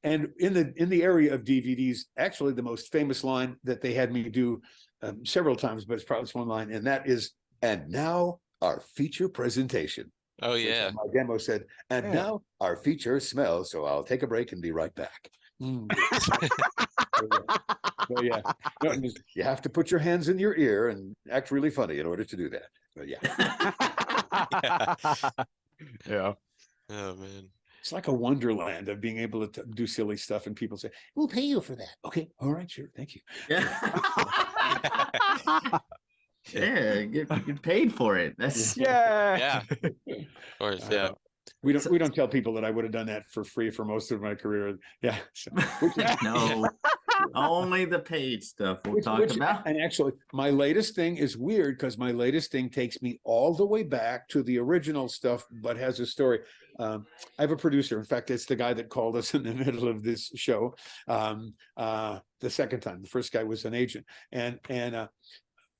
in the area of DVDs, actually the most famous line that they had me do several times, but it's probably this one line, and that is, "And now our feature presentation." Oh yeah. My demo said, "And now our feature smells." So I'll take a break and be right back. So yeah, no, you have to put your hands in your ear and act really funny in order to do that. But yeah. Yeah. Oh man. It's like a wonderland of being able to do silly stuff, and people say, We'll pay you for that. "Okay, all right, sure, thank you." Yeah, get paid for it. That's Yeah. Of course. Yeah. We don't tell people that I would have done that for free for most of my career. Yeah. So, no, only the paid stuff we'll talk about. And actually, my latest thing is weird because my latest thing takes me all the way back to the original stuff, but has a story. I have a producer. In fact, it's the guy that called us in the middle of this show the second time. The first guy was an agent, and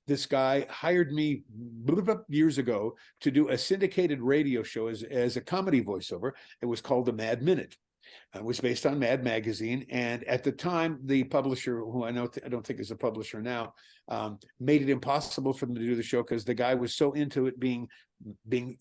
this guy hired me years ago to do a syndicated radio show as a comedy voiceover. It was called The Mad Minute. It was based on Mad Magazine. And at the time, the publisher, who I don't think is a publisher now, made it impossible for them to do the show because the guy was so into it being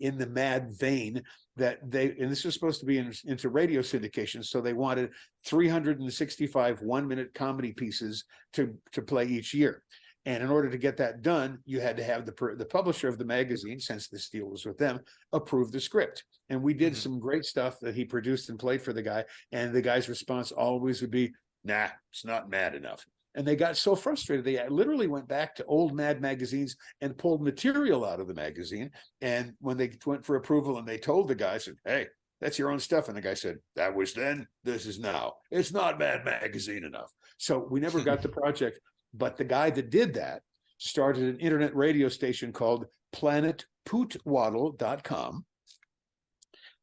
in the Mad vein that and this was supposed to be into radio syndication. So they wanted 365 one-minute comedy pieces to play each year. And in order to get that done, you had to have the publisher of the magazine, since this deal was with them, approve the script. And we did some great stuff that he produced and played for the guy. And the guy's response always would be, "Nah, it's not mad enough." And they got so frustrated, they literally went back to old Mad magazines and pulled material out of the magazine. And when they went for approval and they told the guy, said, "Hey, that's your own stuff." And the guy said, "That was then, this is now. It's not Mad magazine enough." So we never got the project. But the guy that did that started an internet radio station called planetpootwaddle.com.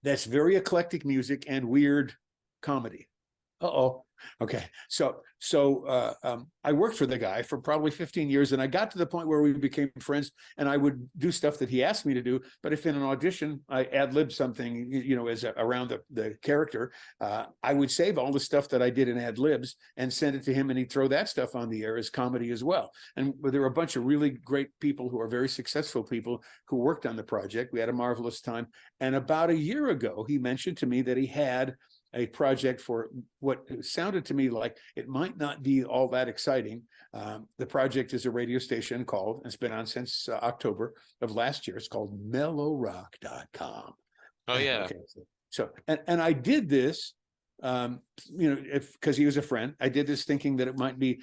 That's very eclectic music and weird comedy. Okay. So I worked for the guy for probably 15 years, and I got to the point where we became friends, and I would do stuff that he asked me to do. But if in an audition I ad-lib something, as around the character, I would save all the stuff that I did in ad-libs and send it to him, and he'd throw that stuff on the air as comedy as well. And there were a bunch of really great people who are very successful people who worked on the project. We had a marvelous time. And about a year ago, he mentioned to me that he had a project for what sounded to me like it might not be all that exciting. The project is a radio station called, and it's been on since October of last year. It's called mellowrock.com. Oh yeah. Okay. So and I did this because he was a friend. I did this thinking that it might be,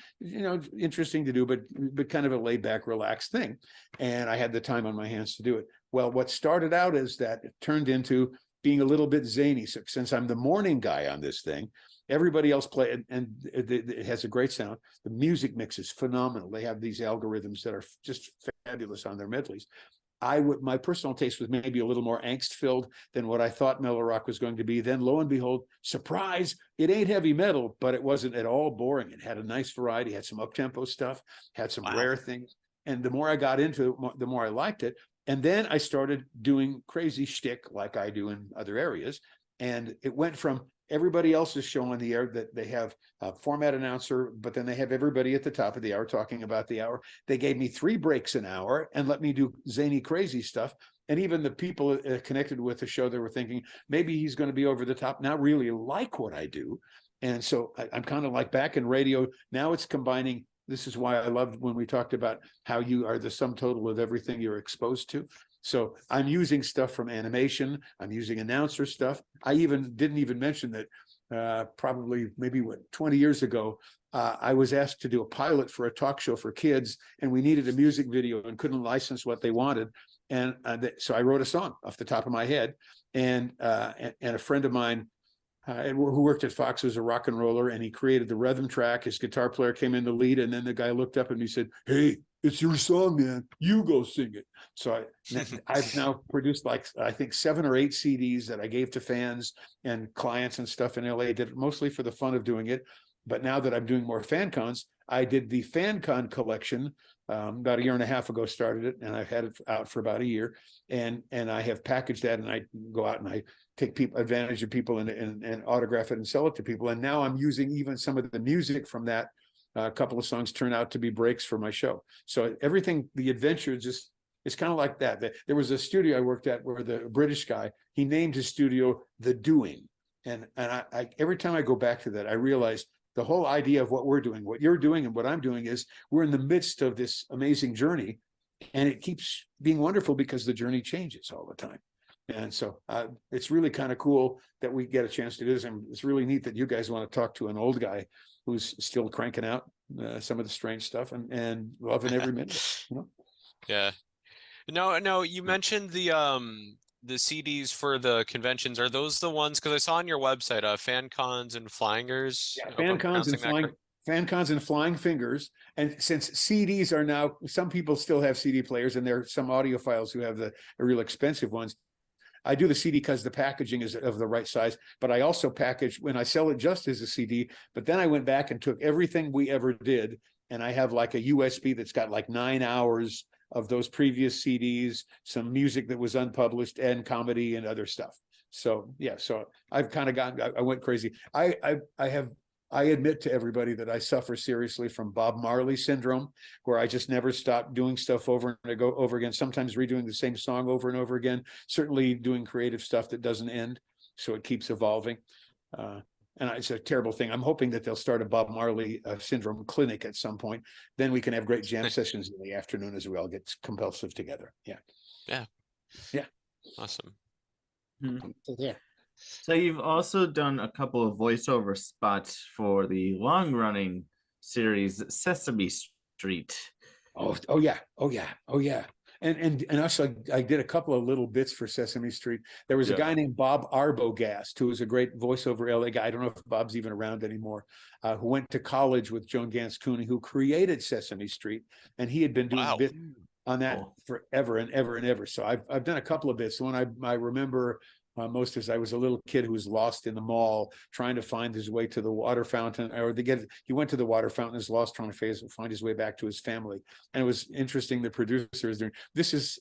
interesting to do, but kind of a laid back, relaxed thing. And I had the time on my hands to do it. Well, what started out as that, it turned into being a little bit zany. So since I'm the morning guy on this thing, everybody else play, and it has a great sound. The music mix is phenomenal. They have these algorithms that are just fabulous on their medleys. My personal taste was maybe a little more angst filled than what I thought mellow rock was going to be. Then lo and behold, surprise, it ain't heavy metal, but it wasn't at all boring. It had a nice variety, had some up-tempo stuff, had some rare things. And the more I got into it, the more I liked it. And then I started doing crazy shtick like I do in other areas. And it went from everybody else's show on the air that they have a format announcer, but then they have everybody at the top of the hour talking about the hour. They gave me 3 breaks an hour and let me do zany, crazy stuff. And even the people connected with the show, they were thinking, maybe he's going to be over the top, now really like what I do. And so I'm kind of like back in radio. Now it's combining. This is why I loved when we talked about how you are the sum total of everything you're exposed to. So I'm using stuff from animation. I'm using announcer stuff. I didn't even mention that probably maybe 20 years ago, I was asked to do a pilot for a talk show for kids, and we needed a music video and couldn't license what they wanted. And so I wrote a song off the top of my head, and a friend of mine who worked at Fox was a rock and roller, and he created the rhythm track. His guitar player came in the lead, and then the guy looked up and he said, "Hey, it's your song, man. You go sing it." So I've now produced I think 7 or 8 CDs that I gave to fans and clients and stuff in LA. I did it mostly for the fun of doing it. But now that I'm doing more fan cons, I did the fan con collection about a year and a half ago, started it, and I've had it out for about a year. And I have packaged that, and I go out and I take advantage of people and autograph it and sell it to people. And now I'm using even some of the music from that. A couple of songs turn out to be breaks for my show. So everything, the adventure, it's kind of like that. There was a studio I worked at where the British guy, he named his studio The Doing. And I every time I go back to that, I realize the whole idea of what we're doing, what you're doing and what I'm doing is we're in the midst of this amazing journey, and it keeps being wonderful because the journey changes all the time. And so it's really kind of cool that we get a chance to do this. And it's really neat that you guys want to talk to an old guy who's still cranking out some of the strange stuff and loving every minute. Yeah. No, you mentioned the CDs for the conventions. Are those the ones? Because I saw on your website, fan cons and flyingers. Yeah, fan cons and flying fingers. And since CDs are now, some people still have CD players, and there are some audiophiles who have the real expensive ones. I do the CD because the packaging is of the right size, but I also package when I sell it just as a CD. But then I went back and took everything we ever did, and I have like a USB that's got like 9 hours of those previous CDs, some music that was unpublished, and comedy and other stuff. So yeah, so I've kind of I went crazy. I admit to everybody that I suffer seriously from Bob Marley syndrome, where I just never stop doing stuff over and over again, sometimes redoing the same song over and over again, certainly doing creative stuff that doesn't end. So it keeps evolving. And it's a terrible thing. I'm hoping that they'll start a Bob Marley syndrome clinic at some point. Then we can have great jam sessions in the afternoon as we all get compulsive together. Yeah. Awesome. Yeah. So you've also done a couple of voiceover spots for the long-running series Sesame Street. Oh yeah. And also I did a couple of little bits for Sesame Street. There was a guy named Bob Arbogast, who was a great voiceover LA guy. I don't know if Bob's even around anymore, who went to college with Joan Gans Cooney, who created Sesame Street, and he had been doing bits on that forever and ever and ever. So I've done a couple of bits. The one I remember most as I was a little kid who was lost in the mall trying to find his way to the water fountain, he went to the water fountain, is lost trying to find his way back to his family. And it was interesting. The producer is doing this is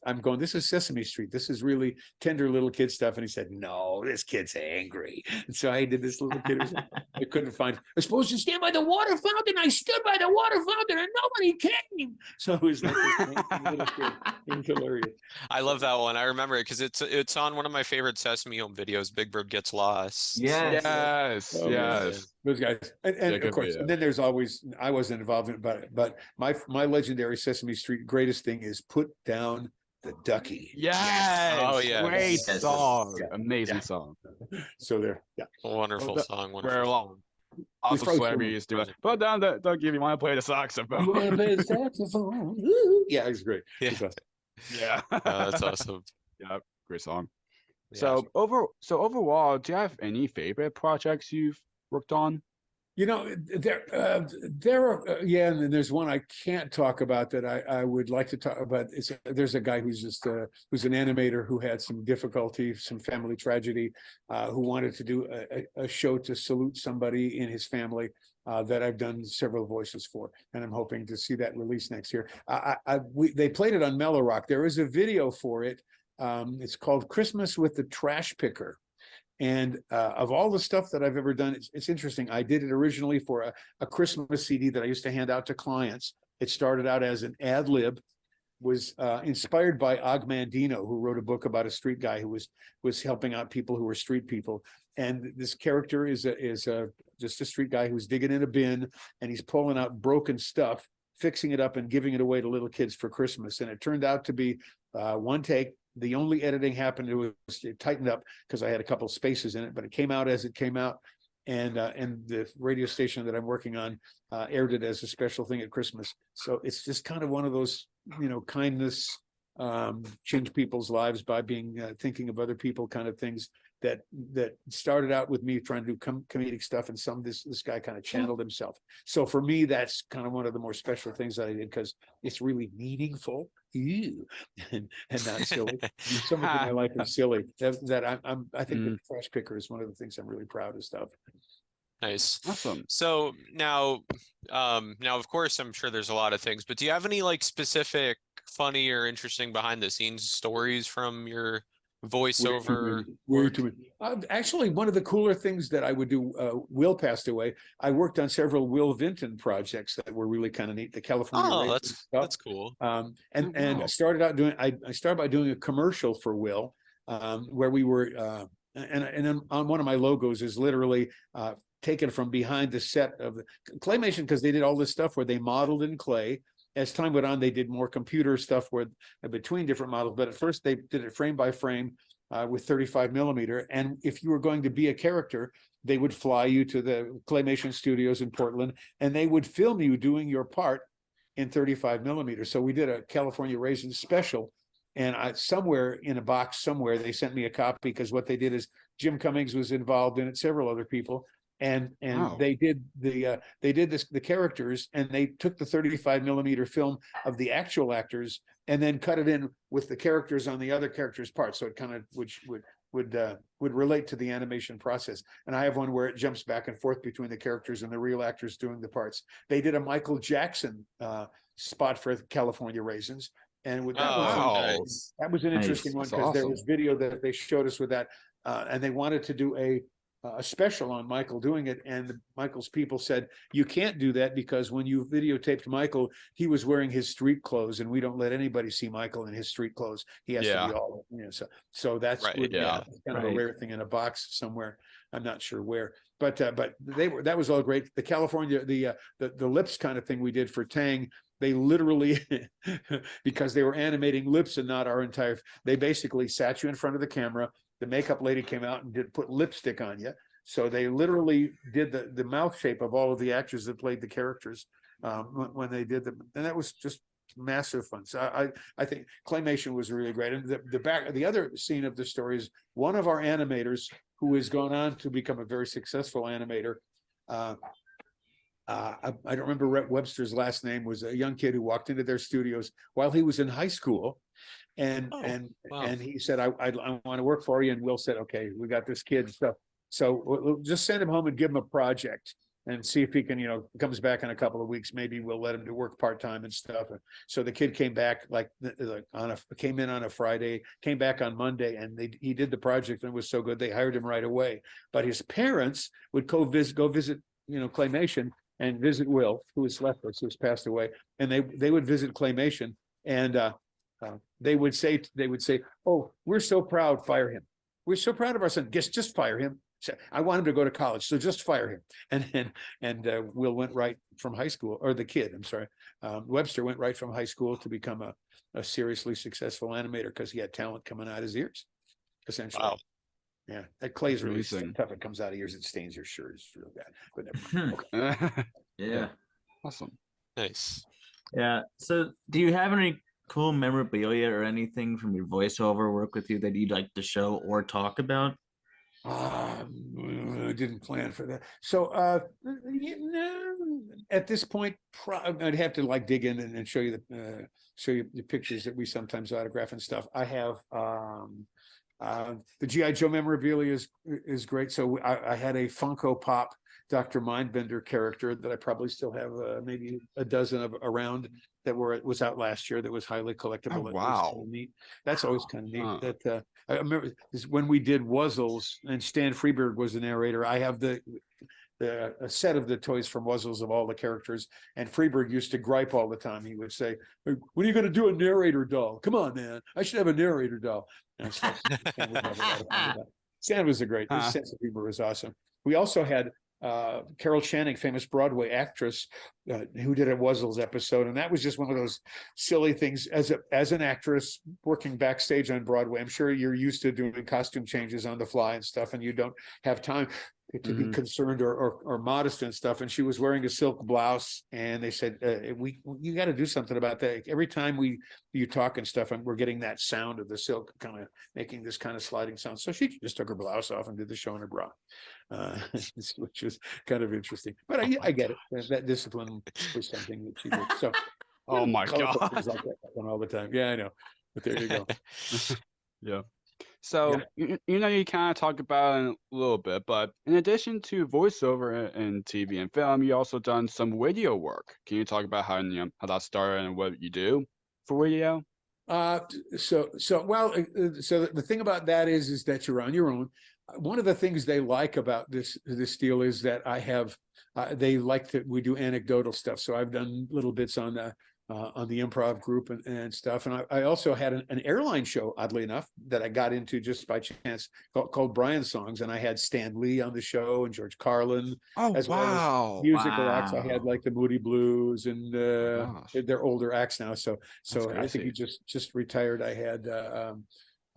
Sesame Street. This is really tender little kid stuff. And he said, "No, this kid's angry." And so I did this little kid. I couldn't find. I was supposed to stand by the water fountain. I stood by the water fountain and nobody came. So it was like this little kid. It was hilarious. I love that one. I remember it because it's on one of my favorite Sesame Home videos, Big Bird Gets Lost. Yes. Those guys, and of course, and then there's always, I wasn't involved in it, but my legendary Sesame Street greatest thing is Put Down the Ducky. Yes. Oh yeah. Great song. Amazing song. So there, Wonderful that- song. where Wonderful a lot song. lots of probably celebrities do it. But down don't give you want to play the I'm saxophone. gonna play the saxophone. Woo. Yeah, it's great. Yeah. It's awesome. Yeah. That's awesome. Yeah, great song. Yeah. Overall, do you have any favorite projects you've worked on? You know, there are, yeah, and then there's one I can't talk about that I would like to talk about. There's a guy who's just who's an animator who had some difficulty, some family tragedy, who wanted to do a show to salute somebody in his family that I've done several voices for, and I'm hoping to see that released next year. They played it on Mellow Rock. There is a video for it. It's called Christmas with the Trash Picker. And of all the stuff that I've ever done, it's interesting. I did it originally for a Christmas CD that I used to hand out to clients. It started out as an ad lib, was inspired by Og Mandino, who wrote a book about a street guy who was helping out people who were street people. And this character is just a street guy who's digging in a bin and he's pulling out broken stuff, fixing it up and giving it away to little kids for Christmas. And it turned out to be one take. The only editing happened, it tightened up because I had a couple of spaces in it, but it came out as it came out. And the radio station that I'm working on aired it as a special thing at Christmas. So it's just kind of one of those, kindness, change people's lives by being thinking of other people kind of things that started out with me trying to do comedic stuff, and this guy kind of channeled himself. So for me, that's kind of one of the more special things that I did because it's really meaningful. Ew, and not silly. So much of my life is silly. I think the Trash Picker is one of the things I'm really proudest of. Nice. Awesome. So now of course I'm sure there's a lot of things, but do you have any like specific funny or interesting behind the scenes stories from your voiceover work? Actually, one of the cooler things that I would do, Will passed away. I worked on several Will Vinton projects that were really kind of neat. The California that's cool. And I started out doing I started by doing a commercial for Will, where we were and on one of my logos is literally taken from behind the set of the claymation, because they did all this stuff where they modeled in clay. As time went on, they did more computer stuff where between different models. But at first, they did it frame by frame with 35 millimeter. And if you were going to be a character, they would fly you to the claymation studios in Portland, and they would film you doing your part in 35 millimeter. So we did a California Raisins special, and somewhere in a box somewhere they sent me a copy, because what they did is Jim Cummings was involved in it, several other people. And Wow. they did the characters, and they took the 35 millimeter film of the actual actors and then cut it in with the characters on the other characters' parts, so it kind of would relate to the animation process. And I have one where it jumps back and forth between the characters and the real actors doing the parts. They did a Michael Jackson spot for California Raisins, and that was an interesting one, because there was video that they showed us with that, and they wanted to do a special on Michael doing it, and Michael's people said, you can't do that because when you videotaped Michael, he was wearing his street clothes, and we don't let anybody see Michael in his street clothes. He has to be all, so that's Right, kind of a rare thing in a box somewhere. I'm not sure where, but that was all great. The California, the lips kind of thing we did for Tang, they literally, because they were animating lips and not our entire, they basically sat you in front of the camera. The makeup lady came out and put lipstick on you. So they literally did the mouth shape of all of the actors that played the characters when they did them. And that was just massive fun. So I think claymation was really great. And the other scene of the story is one of our animators, who has gone on to become a very successful animator. I don't remember Webster's last name, was a young kid who walked into their studios while he was in high school. And he said, I want to work for you. And Will said, okay, we got this kid and stuff. So we'll just send him home and give him a project and see if he can, comes back in a couple of weeks. Maybe we'll let him to work part-time and stuff. So the kid came back came in on a Friday, came back on Monday, and he did the project, and it was so good they hired him right away. But his parents would go visit claymation and visit Will, who was left us, who's passed away, and they would visit claymation, and they would say, oh, we're so proud, fire him. We're so proud of our son. Just fire him. So I want him to go to college, so just fire him. And Will went right from high school, or the kid, I'm sorry, Webster went right from high school to become a seriously successful animator, because he had talent coming out his ears, essentially. Wow. Yeah, that clay's really Amazing. tough. It comes out of yours, it stains your shirt. It's real bad. But never mind. Okay. Yeah. Awesome. Nice. Yeah. So, do you have any cool memorabilia or anything from your voiceover work with you that you'd like to show or talk about? I didn't plan for that. So, at this point, I'd have to like dig in and show you the pictures that we sometimes autograph and stuff. I have the GI Joe memorabilia is great. So I had a Funko Pop Dr. Mindbender character that I probably still have maybe a dozen of around that was out last year that was highly collectible. Oh, That was wow. kinda neat. That's always kind of neat. Huh. That I remember when we did Wuzzles and Stan Freeberg was the narrator. I have a set of the toys from Wuzzles of all the characters, and Freeberg used to gripe all the time. He would say, "When are you going to do a narrator doll? Come on, man! I should have a narrator doll." And Stan would have a lot of fun with that. Stan was great. His sense of humor was awesome. We also had Carol Channing, famous Broadway actress, who did a Wuzzles episode, and that was just one of those silly things. As an actress working backstage on Broadway, I'm sure you're used to doing costume changes on the fly and stuff, and you don't have time to be concerned or modest and stuff. And she was wearing a silk blouse, and they said, you got to do something about that. Every time you talk and stuff, and we're getting that sound of the silk kind of making this kind of sliding sound. So she just took her blouse off and did the show in her bra, which was kind of interesting. But I get it. That discipline was something that she did. So, Oh my colorful God. things like that happen all the time. Yeah, I know. But there you go. Yeah. So, you know, you kind of talked about it a little bit, but in addition to voiceover and TV and film, you also done some radio work. Can you talk about how that started and what you do for radio? So the thing about that is that you're on your own. One of the things they like about this deal is that I have, they like that we do anecdotal stuff. So I've done little bits on the improv group and stuff. And I also had an airline show, oddly enough, that I got into just by chance called Brian Songs. And I had Stan Lee on the show and George Carlin. Oh, as well as musical acts. I had like the Moody Blues and they're older acts now. So I think he just retired. I had,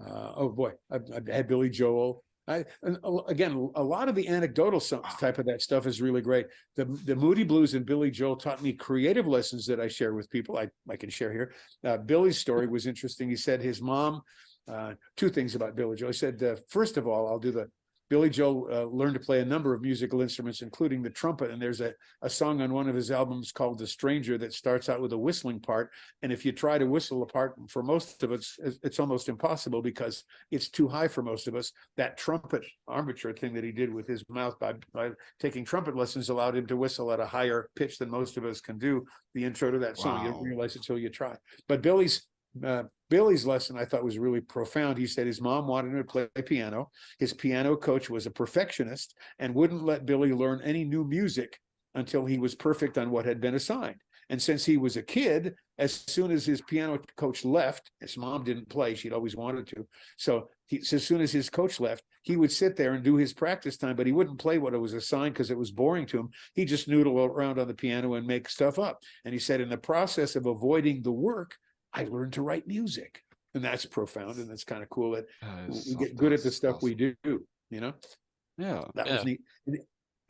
oh boy, I had Billy Joel. Again, a lot of the anecdotal type of that stuff is really great. The Moody Blues and Billy Joel taught me creative lessons that I share with people. I can share here. Billy's story was interesting. He said his mom, two things about Billy Joel. He said, first of all, Billy Joel learned to play a number of musical instruments, including the trumpet. And there's a song on one of his albums called The Stranger that starts out with a whistling part. And if you try to whistle a part, for most of us, it's almost impossible because it's too high for most of us. That trumpet armature thing that he did with his mouth by taking trumpet lessons allowed him to whistle at a higher pitch than most of us can do. The intro to that song, you don't realize it until you try. But Billy's lesson I thought was really profound. He said his mom wanted him to play piano. His piano coach was a perfectionist and wouldn't let Billy learn any new music until he was perfect on what had been assigned. And since he was a kid, as soon as his piano coach left, his mom didn't play, she'd always wanted to. So as soon as his coach left, he would sit there and do his practice time, but he wouldn't play what it was assigned because it was boring to him. He just noodle around on the piano and make stuff up. And he said, in the process of avoiding the work, I learned to write music. And that's profound. And that's kind of cool that we get good at the stuff we do, you know? Yeah. That was neat.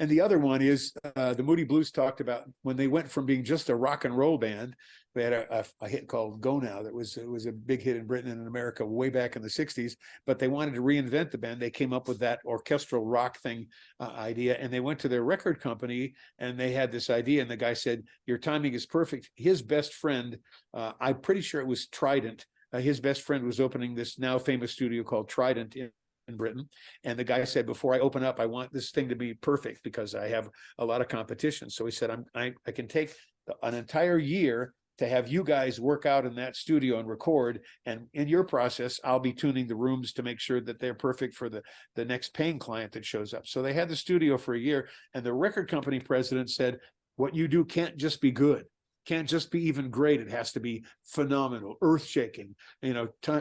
And the other one is the Moody Blues talked about when they went from being just a rock and roll band. They had a hit called Go Now that was a big hit in Britain and in America way back in the 60s, but they wanted to reinvent the band. They came up with that orchestral rock thing idea, and they went to their record company and they had this idea, and the guy said, your timing is perfect. His best friend, I'm pretty sure it was Trident, his best friend was opening this now famous studio called Trident in Britain. And the guy said, before I open up, I want this thing to be perfect because I have a lot of competition. So he said, I can take an entire year to have you guys work out in that studio and record. And in your process, I'll be tuning the rooms to make sure that they're perfect for the next paying client that shows up. So they had the studio for a year, and the record company president said, what you do can't just be good. Can't just be even great. It has to be phenomenal, earth-shaking,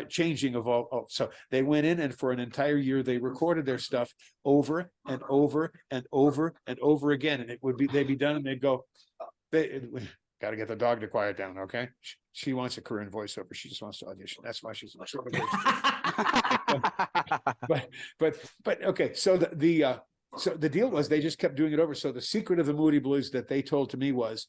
changing of all. So they went in, and for an entire year, they recorded their stuff over and over and over and over again. And they'd be done, and they'd go, got to get the dog to quiet down, okay? She wants a career in voiceover. She just wants to audition. That's why she's but okay. So the deal was they just kept doing it over. So the secret of the Moody Blues that they told to me was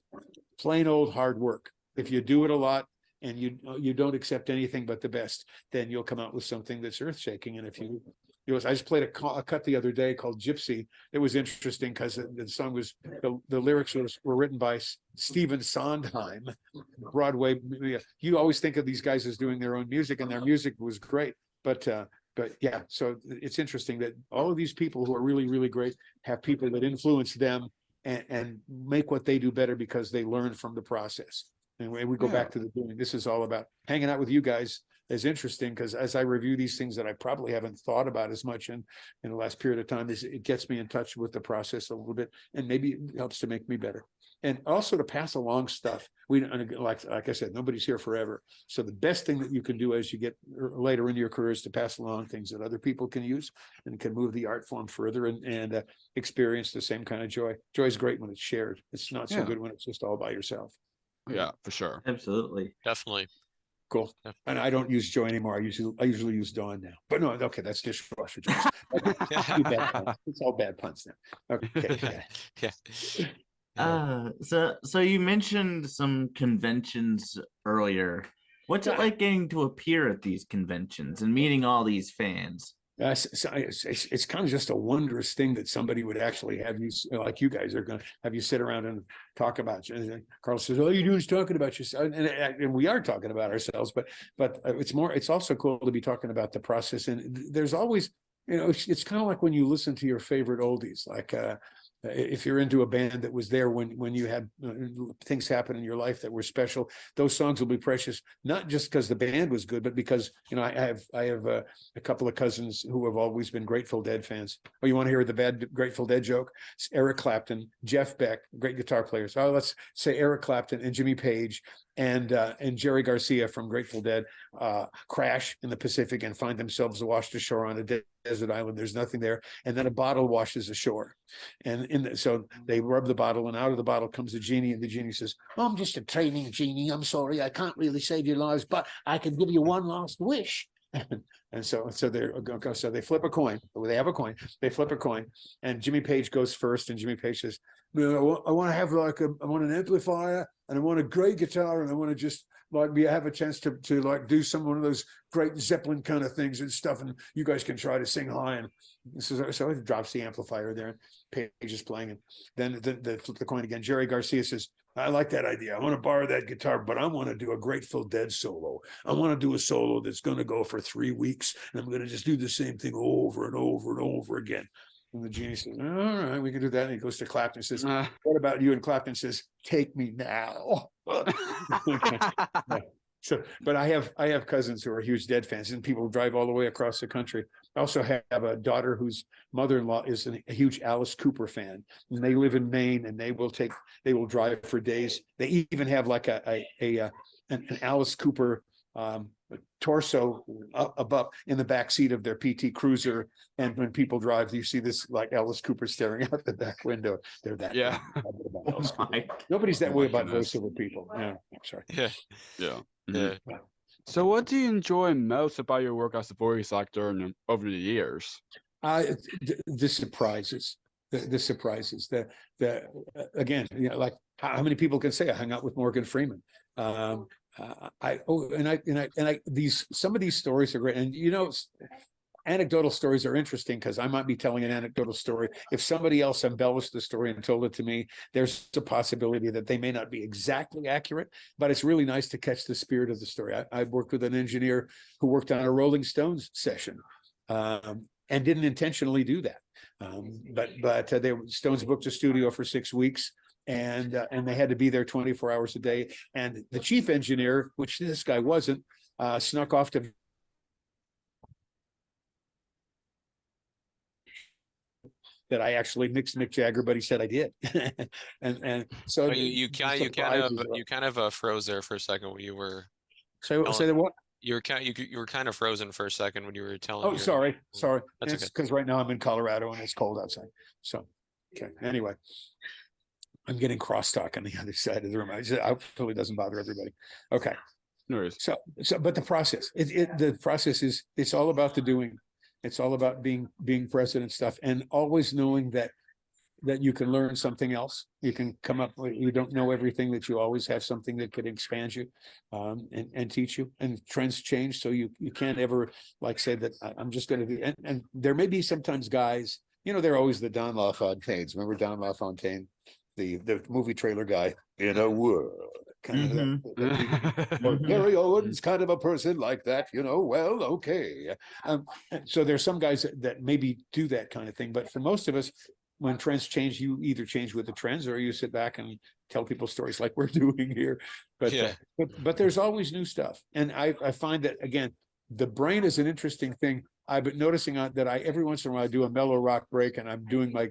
plain old hard work. If you do it a lot and you don't accept anything but the best, then you'll come out with something that's earth shaking. And if you I just played a cut the other day called Gypsy. It was interesting because the song was the lyrics were written by Stephen Sondheim, Broadway. You always think of these guys as doing their own music, and their music was great. But yeah, so it's interesting that all of these people who are really, really great have people that influence them and make what they do better because they learn from the process. And we go back to the doing. This is all about hanging out with you guys. Is interesting because as I review these things that I probably haven't thought about as much in the last period of time, it gets me in touch with the process a little bit, and maybe it helps to make me better. And also to pass along stuff. Like I said, nobody's here forever. So the best thing that you can do as you get later in your career is to pass along things that other people can use and can move the art form further and experience the same kind of joy. Joy is great when it's shared. It's not so good when it's just all by yourself. Yeah, for sure. Absolutely. Definitely. Cool. And I don't use Joy anymore. I usually use Dawn now. But no, okay, that's dishwasher jokes. It's all bad puns now. Okay. Yeah. So you mentioned some conventions earlier. What's it like getting to appear at these conventions and meeting all these fans? It's kind of just a wondrous thing that somebody would actually have you, like you guys are going to have you sit around and talk about you. And Carl says, all you do is talking about yourself. And we are talking about ourselves, but it's also cool to be talking about the process. And there's always, it's kind of like when you listen to your favorite oldies, like if you're into a band that was there when you had things happen in your life that were special, those songs will be precious, not just because the band was good, but because, I have a couple of cousins who have always been Grateful Dead fans. Oh, you want to hear the bad Grateful Dead joke? It's Eric Clapton, Jeff Beck, great guitar players. Oh, let's say Eric Clapton and Jimmy Page and Jerry Garcia from Grateful Dead crash in the Pacific and find themselves washed ashore on a desert island. There's nothing there, and then a bottle washes ashore, and so they rub the bottle, and out of the bottle comes a genie, and the genie says, "Oh, I'm just a training genie. I'm sorry, I can't really save your lives, but I can give you one last wish." And so they flip a coin. They have a coin. They flip a coin, and Jimmy Page goes first. And Jimmy Page says, "I want to have I want an amplifier, and I want a great guitar, and I want to just have a chance to do one of those great Zeppelin kind of things and stuff. And you guys can try to sing high." And so it drops the amplifier there. And Page is playing, and then they flip the coin again. Jerry Garcia says, "I like that idea. I want to borrow that guitar, but I want to do a Grateful Dead solo. I want to do a solo that's going to go for 3 weeks, and I'm going to just do the same thing over and over and over again." And the genie says, "All right, we can do that." And he goes to Clapton and says, "What about you?" And Clapton says, "Take me now." Yeah. So, but I have cousins who are huge Dead fans, and people drive all the way across the country. I also have a daughter whose mother-in-law is a huge Alice Cooper fan, and they live in Maine, and they will drive for days. They even have like an Alice Cooper torso up above in the back seat of their PT Cruiser, and when people drive, you see this like Alice Cooper staring out the back window. They're that nobody's that way about voiceover people. Yeah, I'm sorry. Yeah. So what do you enjoy most about your work as a voice actor and over the years? The surprises. The surprises. Again, like how many people can say I hung out with Morgan Freeman? Some of these stories are great, and anecdotal stories are interesting because I might be telling an anecdotal story. If somebody else embellished the story and told it to me, there's a possibility that they may not be exactly accurate, but it's really nice to catch the spirit of the story. I worked with an engineer who worked on a Rolling Stones session and didn't intentionally do that. But Stones booked a studio for 6 weeks. And they had to be there 24 hours a day. And the chief engineer, which this guy wasn't, snuck off to that I actually mixed Mick Jagger, but he said I did. and so you kind of froze there for a second when you were. Say that what? You were kind of frozen for a second when you were telling. Oh, sorry. That's it's because right now I'm in Colorado and it's cold outside. So, okay. Anyway, I'm getting crosstalk on the other side of the room. Hopefully it doesn't bother everybody. Okay. No worries. But the process, the process is, it's all about the doing. It's all about being present and stuff, and always knowing that you can learn something else. You can come up with, you don't know everything, that you always have something that could expand you, and teach you. And trends change, so you can't ever like say that I'm just going to be. And there may be sometimes guys, they're always the Don LaFontaines. Remember Don LaFontaine, the movie trailer guy? In a world, kind of. Or Gary Owens, kind of a person like that. Well, okay. So there's some guys that maybe do that kind of thing, but for most of us, when trends change, you either change with the trends or you sit back and tell people stories like we're doing here. But but there's always new stuff. And I find that, again, the brain is an interesting thing. I've been noticing that I every once in a while I do a mellow rock break, and I'm doing my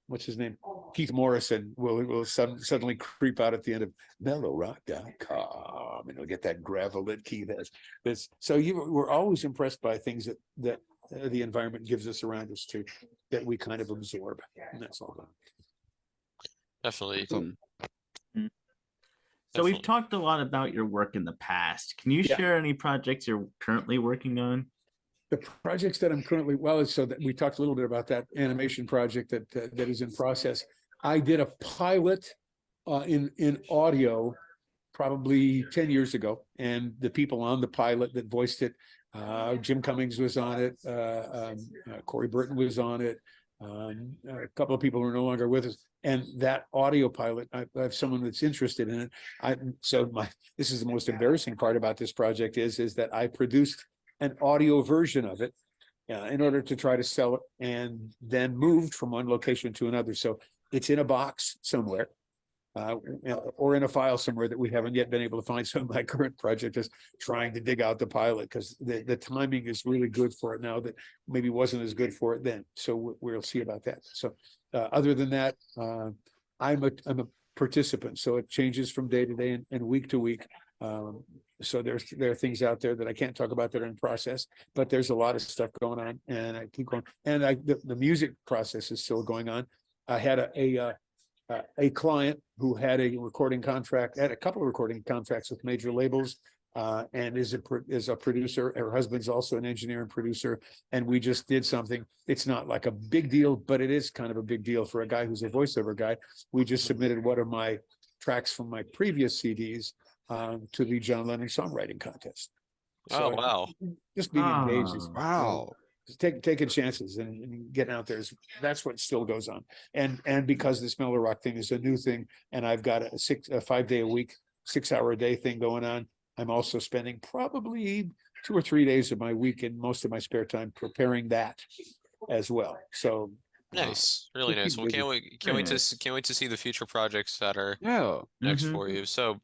what's his name? Keith Morrison will suddenly creep out at the end of mellowrock.com, and you'll get that gravel that Keith has. So we're always impressed by things that the environment gives us around us too, that we kind of absorb, and that's all. Definitely. So we've talked a lot about your work in the past. Can you share any projects you're currently working on? The projects that I'm currently, so that we talked a little bit about that animation project that is in process. I did a pilot in audio probably 10 years ago, and the people on the pilot that voiced it, Jim Cummings was on it, Corey Burton was on it, a couple of people who are no longer with us. And that audio pilot, I have someone that's interested in it. This is the most embarrassing part about this project is that I produced an audio version of it in order to try to sell it, and then moved from one location to another. So it's in a box somewhere, or in a file somewhere that we haven't yet been able to find. So my current project is trying to dig out the pilot, because the timing is really good for it now that maybe wasn't as good for it then. So we'll see about that. So other than that, I'm a participant, so it changes from day to day and week to week. So there are things out there that I can't talk about that are in process, but there's a lot of stuff going on, and I keep going. And the music process is still going on. I had a client who had a couple of recording contracts with major labels, and is a producer. Her husband's also an engineer and producer, and we just did something. It's not like a big deal, but it is kind of a big deal for a guy who's a voiceover guy. We just submitted one of my tracks from my previous CDs to the John Lennon Songwriting Contest. So wow. Just being engaged. Wow. Taking chances and getting out there that's what still goes on. And because this Mellow Rock thing is a new thing, and I've got a 5 day a week, 6 hour a day thing going on, I'm also spending probably 2 or 3 days of my week and most of my spare time preparing that as well. So nice, really nice. Well, can't wait to see the future projects that are next for you. So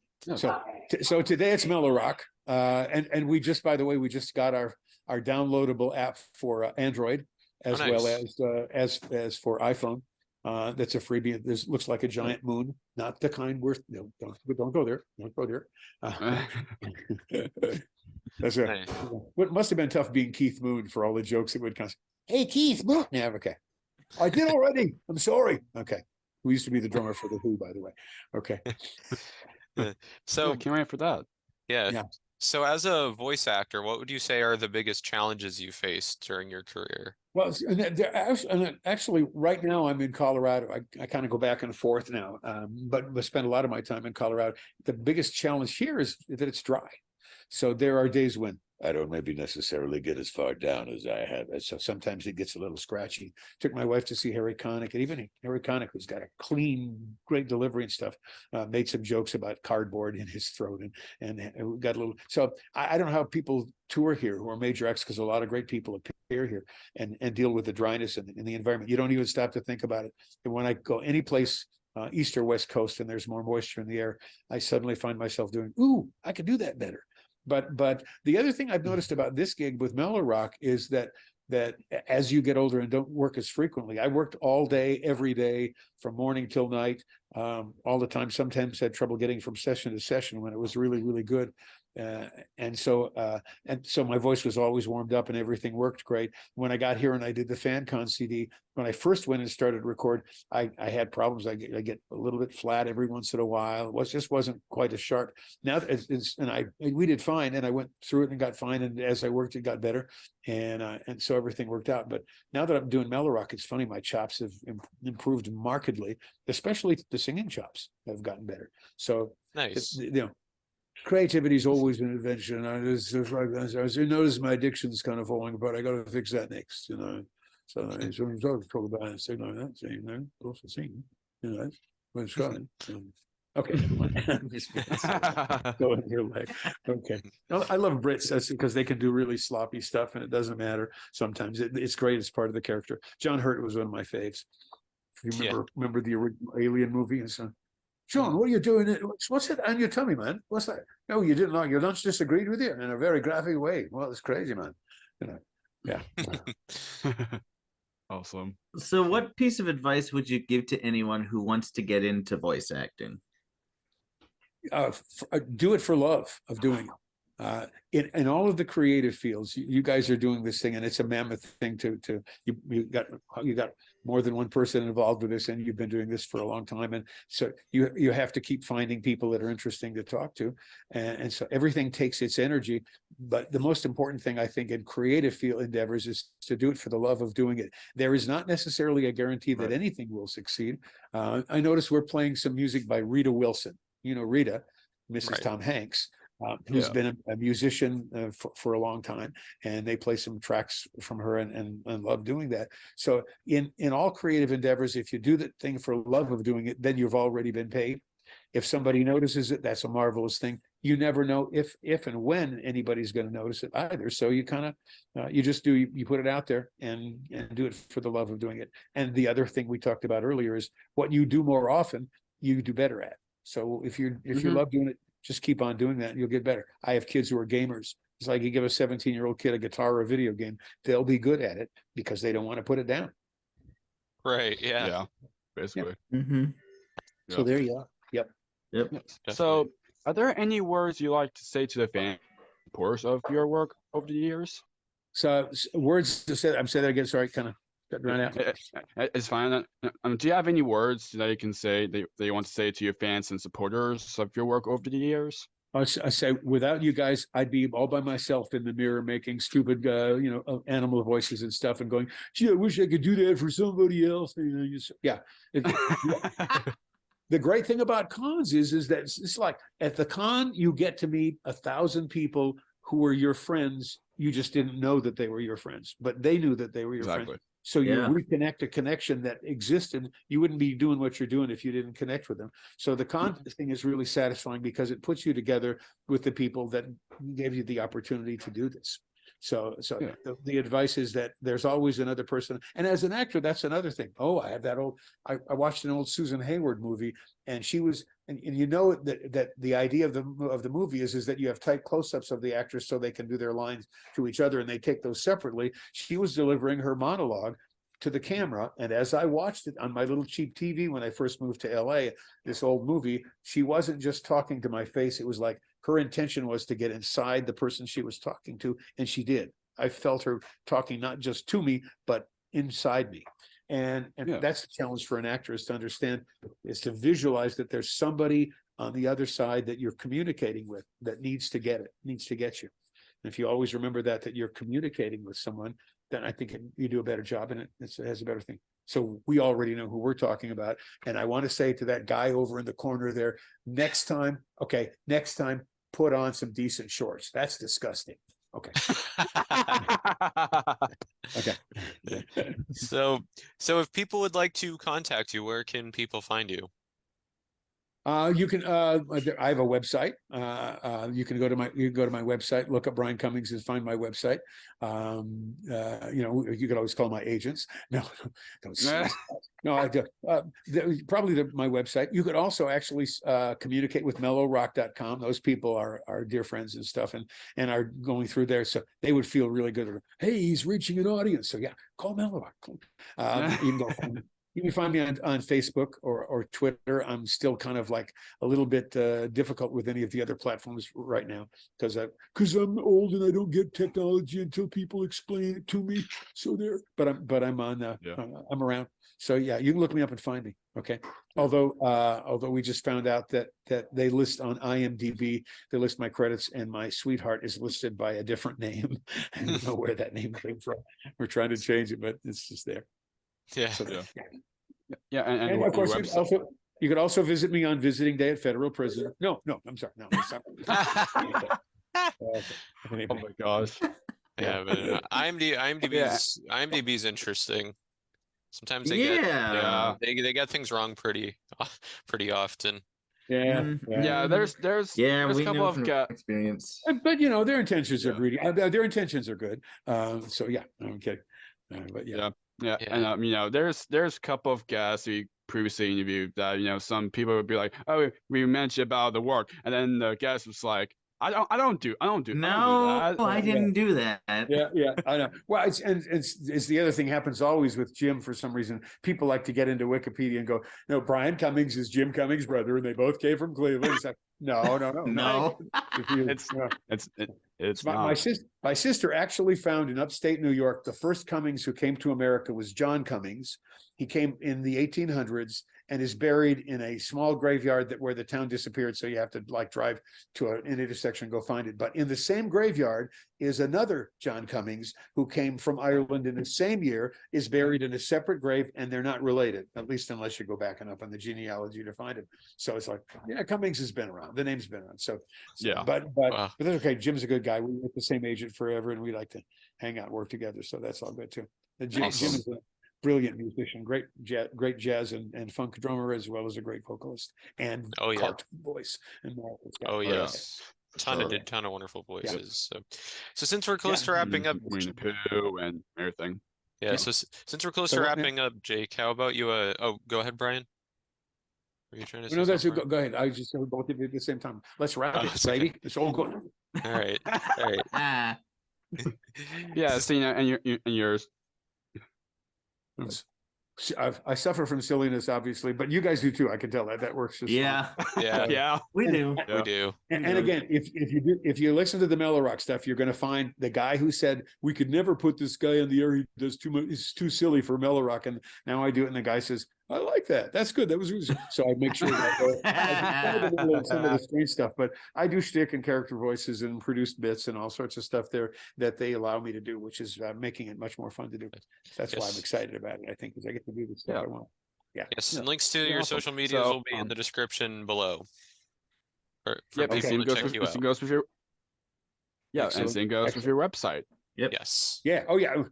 today it's Mellow Rock, and we just, by the way, we just got our downloadable app for Android, as well as for iPhone. That's a freebie. This looks like a giant moon, not the kind where don't go there. Don't go there. That's what must have been tough being Keith Moon for all the jokes that would come. Hey, Keith Moon. Yeah, okay. I did already. I'm sorry. Okay. Who used to be the drummer for the Who, by the way. Okay. So can't wait for that. Yeah. So as a voice actor, what would you say are the biggest challenges you faced during your career? Well, actually, right now I'm in Colorado. I kind of go back and forth now, but I spend a lot of my time in Colorado. The biggest challenge here is that it's dry. So there are days when I don't maybe necessarily get as far down as I have. So sometimes it gets a little scratchy. Took my wife to see Harry Connick, and even Harry Connick, who's got a clean, great delivery and stuff, made some jokes about cardboard in his throat, and we got a little. So I don't know how people tour here who are major acts, because a lot of great people appear here and deal with the dryness and the environment. You don't even stop to think about it. And when I go any place, East or West Coast, and there's more moisture in the air, I suddenly find myself doing, ooh, I could do that better. But the other thing I've noticed about this gig with Mellow Rock is that as you get older and don't work as frequently, I worked all day, every day, from morning till night, all the time. Sometimes had trouble getting from session to session when it was really, really good. And so my voice was always warmed up and everything worked great. When I got here and I did the FanCon CD, when I first went and started to record, I had problems. I get a little bit flat every once in a while. It just wasn't quite as sharp. Now we did fine, and I went through it and got fine. And as I worked, it got better, and so everything worked out. But now that I'm doing mellow rock, it's funny, my chops have improved markedly, especially the singing chops have gotten better. So Nice. Creativity is always an invention. I notice my addiction's kind of falling apart. I got to fix that next, So I'm talking about it, saying that, saying also singing, when it's coming. Okay, never mind. Go in your leg. Okay, I love Brits. That's because they can do really sloppy stuff, and it doesn't matter. Sometimes it's great. It's part of the character. John Hurt was one of my faves. If you remember the original Alien movie and so. John, what are you doing? What's it on your tummy, man? What's that? No, you didn't like your lunch disagreed with you in a very graphic way. Well, it's crazy, man. Yeah. Awesome. So what piece of advice would you give to anyone who wants to get into voice acting? Do it for love of doing it. In all of the creative fields, you guys are doing this thing, and it's a mammoth thing you got more than one person involved with this, and you've been doing this for a long time, and so you have to keep finding people that are interesting to talk to, and so everything takes its energy. But the most important thing, I think, in creative field endeavors is to do it for the love of doing it. There is not necessarily a guarantee that anything will succeed. I noticed we're playing some music by Rita Wilson. Rita, Mrs. Tom Hanks. Who's been a musician for a long time, and they play some tracks from her and love doing that. So in all creative endeavors, if you do the thing for love of doing it, then you've already been paid. If somebody notices it, that's a marvelous thing. You never know if and when anybody's going to notice it either. So you kind of you put it out there and do it for the love of doing it. And the other thing we talked about earlier is what you do more often, you do better at. So if you love doing it, just keep on doing that and you'll get better. I have kids who are gamers. It's like you give a 17-year-old kid a guitar or a video game, they'll be good at it because they don't want to put it down. Right. Yeah. Yeah. Basically. Yeah. Mm-hmm. So there you are. Yep. So are there any words you like to say to the fan supporters of your work over the years? So words to say, I'm saying that again. Sorry, kind of got run out. It's fine. Do you have any words that you can say that you want to say to your fans and supporters of your work over the years? I say, without you guys, I'd be all by myself in the mirror making stupid, animal voices and stuff, and going, "Gee, I wish I could do that for somebody else." The great thing about cons is that it's like at the con you get to meet 1,000 people who were your friends. You just didn't know that they were your friends, but they knew that they were your friends. So you reconnect a connection that existed. You wouldn't be doing what you're doing if you didn't connect with them. So the con thing is really satisfying because it puts you together with the people that gave you the opportunity to do this. So the advice is that there's always another person. And as an actor, that's another thing. Oh, I have that I watched an old Susan Hayward movie, and she was, and that the idea of the movie is that you have tight close-ups of the actors so they can do their lines to each other, and they take those separately. She was delivering her monologue to the camera, and as I watched it on my little cheap TV when I first moved to LA, this old movie, she wasn't just talking to my face. It was like her intention was to get inside the person she was talking to, and she did. I felt her talking not just to me, but inside me. And that's the challenge for an actor, is to understand, is to visualize that there's somebody on the other side that you're communicating with that needs to get it, needs to get you. And if you always remember that you're communicating with someone, then I think you do a better job, and it has a better thing. So we already know who we're talking about. And I want to say to that guy over in the corner there, next time, put on some decent shorts. That's disgusting. Okay. Okay. So if people would like to contact you, where can people find you? You can. I have a website. You can go to my website, look up Brian Cummings, and find my website. You could always call my agents. No, don't. No, I do. Probably my website. You could also actually communicate with mellowrock.com. Those people are dear friends and stuff, and are going through there, so they would feel really good. Hey, he's reaching an audience. So yeah, call Mellow Rock. You can go find You can find me on Facebook or Twitter. I'm still kind of like a little bit difficult with any of the other platforms right now because I'm old and I don't get technology until people explain it to me. So there, but I'm on. I'm around. So yeah, you can look me up and find me. Okay. Although we just found out that they list on IMDb, they list my credits, and my sweetheart is listed by a different name. I don't know where that name came from. We're trying to change it, but it's just there. Yeah. So, Yeah, and of course, you could also visit me on visiting day at federal prison. No, I'm sorry. No, it's not. Oh my gosh. Yeah, but IMDb's interesting. Sometimes they get things wrong pretty often. Yeah, there's a couple of experience. But their intentions are greedy. Their intentions are good. So yeah, I'm kidding. But yeah. And there's a couple of guests we previously interviewed that some people would be like, oh, we mentioned about the work, and then the guest was like, I don't do that. I didn't do that. Yeah, I know. Well, it's the other thing happens always with Jim for some reason. People like to get into Wikipedia and go, no, Brian Cummings is Jim Cummings' brother, and they both came from Cleveland. It's like, no. It's my sister actually found in upstate New York the first Cummings who came to America was John Cummings. He came in the 1800s and is buried in a small graveyard where the town disappeared. So you have to drive to an intersection and go find it. But in the same graveyard is another John Cummings who came from Ireland in the same year, is buried in a separate grave, and they're not related, at least unless you go back enough on the genealogy to find him. So it's like, yeah, Cummings has been around. The name's been around. So yeah. But that's okay. Jim's a good guy. We were at the same agent forever, and we like to hang out, work together. So that's all good too. Jim is a brilliant musician, great jazz and funk drummer, as well as a great vocalist and cartoon voice. And yes. Ton of wonderful voices. So since we're close to wrapping up, Winnie the Pooh and everything. Yeah. So since we're close to wrapping up, Jake, how about you? Go ahead, Brian. Were you trying to say something? Go ahead. I just both of you at the same time. Let's wrap it, baby. It's all good. All right. Yeah. So and yours. I suffer from silliness, obviously, but you guys do too. I can tell that works. Just Yeah, we do. We do. And again, if you listen to the Mellow Rock stuff, you're going to find the guy who said we could never put this guy in the air. He does too much. He's too silly for Mellow Rock, and now I do it. And the guy says, I like that. That's good. That was so I make sure that I some of the strange stuff, but I do shtick and character voices and produce bits and all sorts of stuff there that they allow me to do, which is making it much more fun to do. That's why I'm excited about it. I think because I get to do the stuff I want. Yeah. Yes, and links to your social medias will be in the description below. For people to check you out. And goes with your website. Yep. Yes. Yeah. Oh yeah.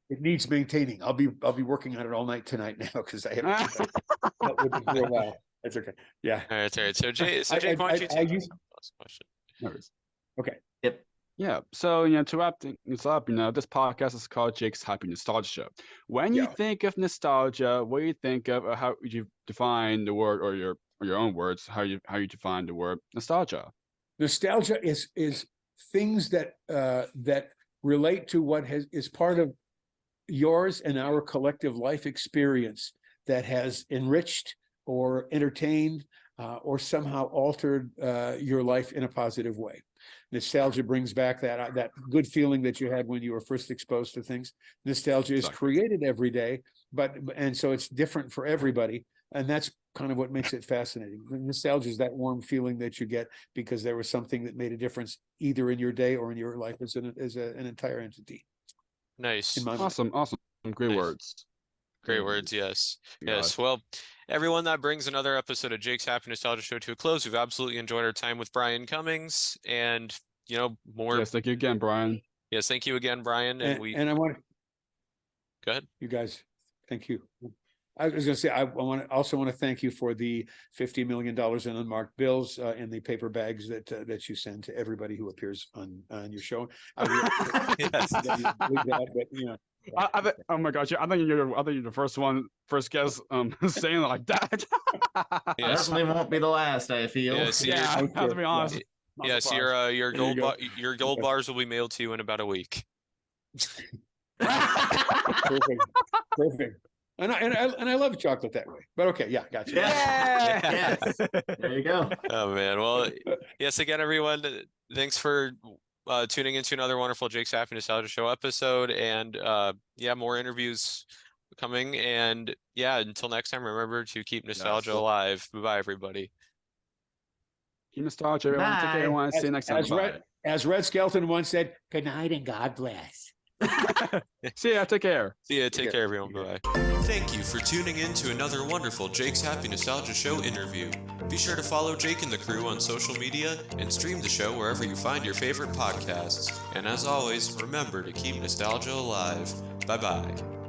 It needs maintaining. I'll be working on it all night tonight now because I haven't dealt with it for a while. That's okay. Yeah. All right. So Jake, why don't you take the last question? Okay. Yep. Yeah. So to wrap things up, this podcast is called Jake's Happy Nostalgia Show. When you think of nostalgia, what do you think of? Or how would you define the word, or your own words? How you define the word nostalgia? Nostalgia is things that relate to what is part of yours and our collective life experience that has enriched or entertained or somehow altered your life in a positive way. Nostalgia brings back that good feeling that you had when you were first exposed to things. Nostalgia is created every day, and so it's different for everybody, and that's kind of what makes it fascinating. Nostalgia is that warm feeling that you get because there was something that made a difference either in your day or in your life as an entire entity. Nice. Awesome. Great words. Great words. Yes. Yes. Well, everyone, that brings another episode of Jake's Happy Nostalgia Show to a close. We've absolutely enjoyed our time with Brian Cummings, and more. Yes, thank you again, Brian. Yes, thank you again, Brian. And I want to go ahead. You guys, thank you. I was going to say I also want to thank you for the $50 million in unmarked bills in the paper bags that you send to everybody who appears on your show. Yes. Oh my gosh! I think you're the first guest saying it like that. Yes. Definitely won't be the last. I feel. Yes, I have to be honest. Yes, your gold bars will be mailed to you in about a week. Perfect. And I love chocolate that way. But okay, yeah, gotcha. Yes. There you go. Oh man. Well, yes, again, everyone, thanks for tuning into another wonderful Jake's Happy Nostalgia Show episode. And yeah, more interviews coming. And yeah, until next time, remember to keep nostalgia alive. Bye-bye, everybody. Keep nostalgia, everyone. Take care, everyone. See you next time. As Red Skelton once said, Good night and God bless. See ya. Take care. See ya. Take care, everyone. Bye-bye. Thank you for tuning in to another wonderful Jake's Happy Nostalgia Show interview. Be sure to follow Jake and the crew on social media and stream the show wherever you find your favorite podcasts. And as always, remember to keep nostalgia alive. Bye-bye.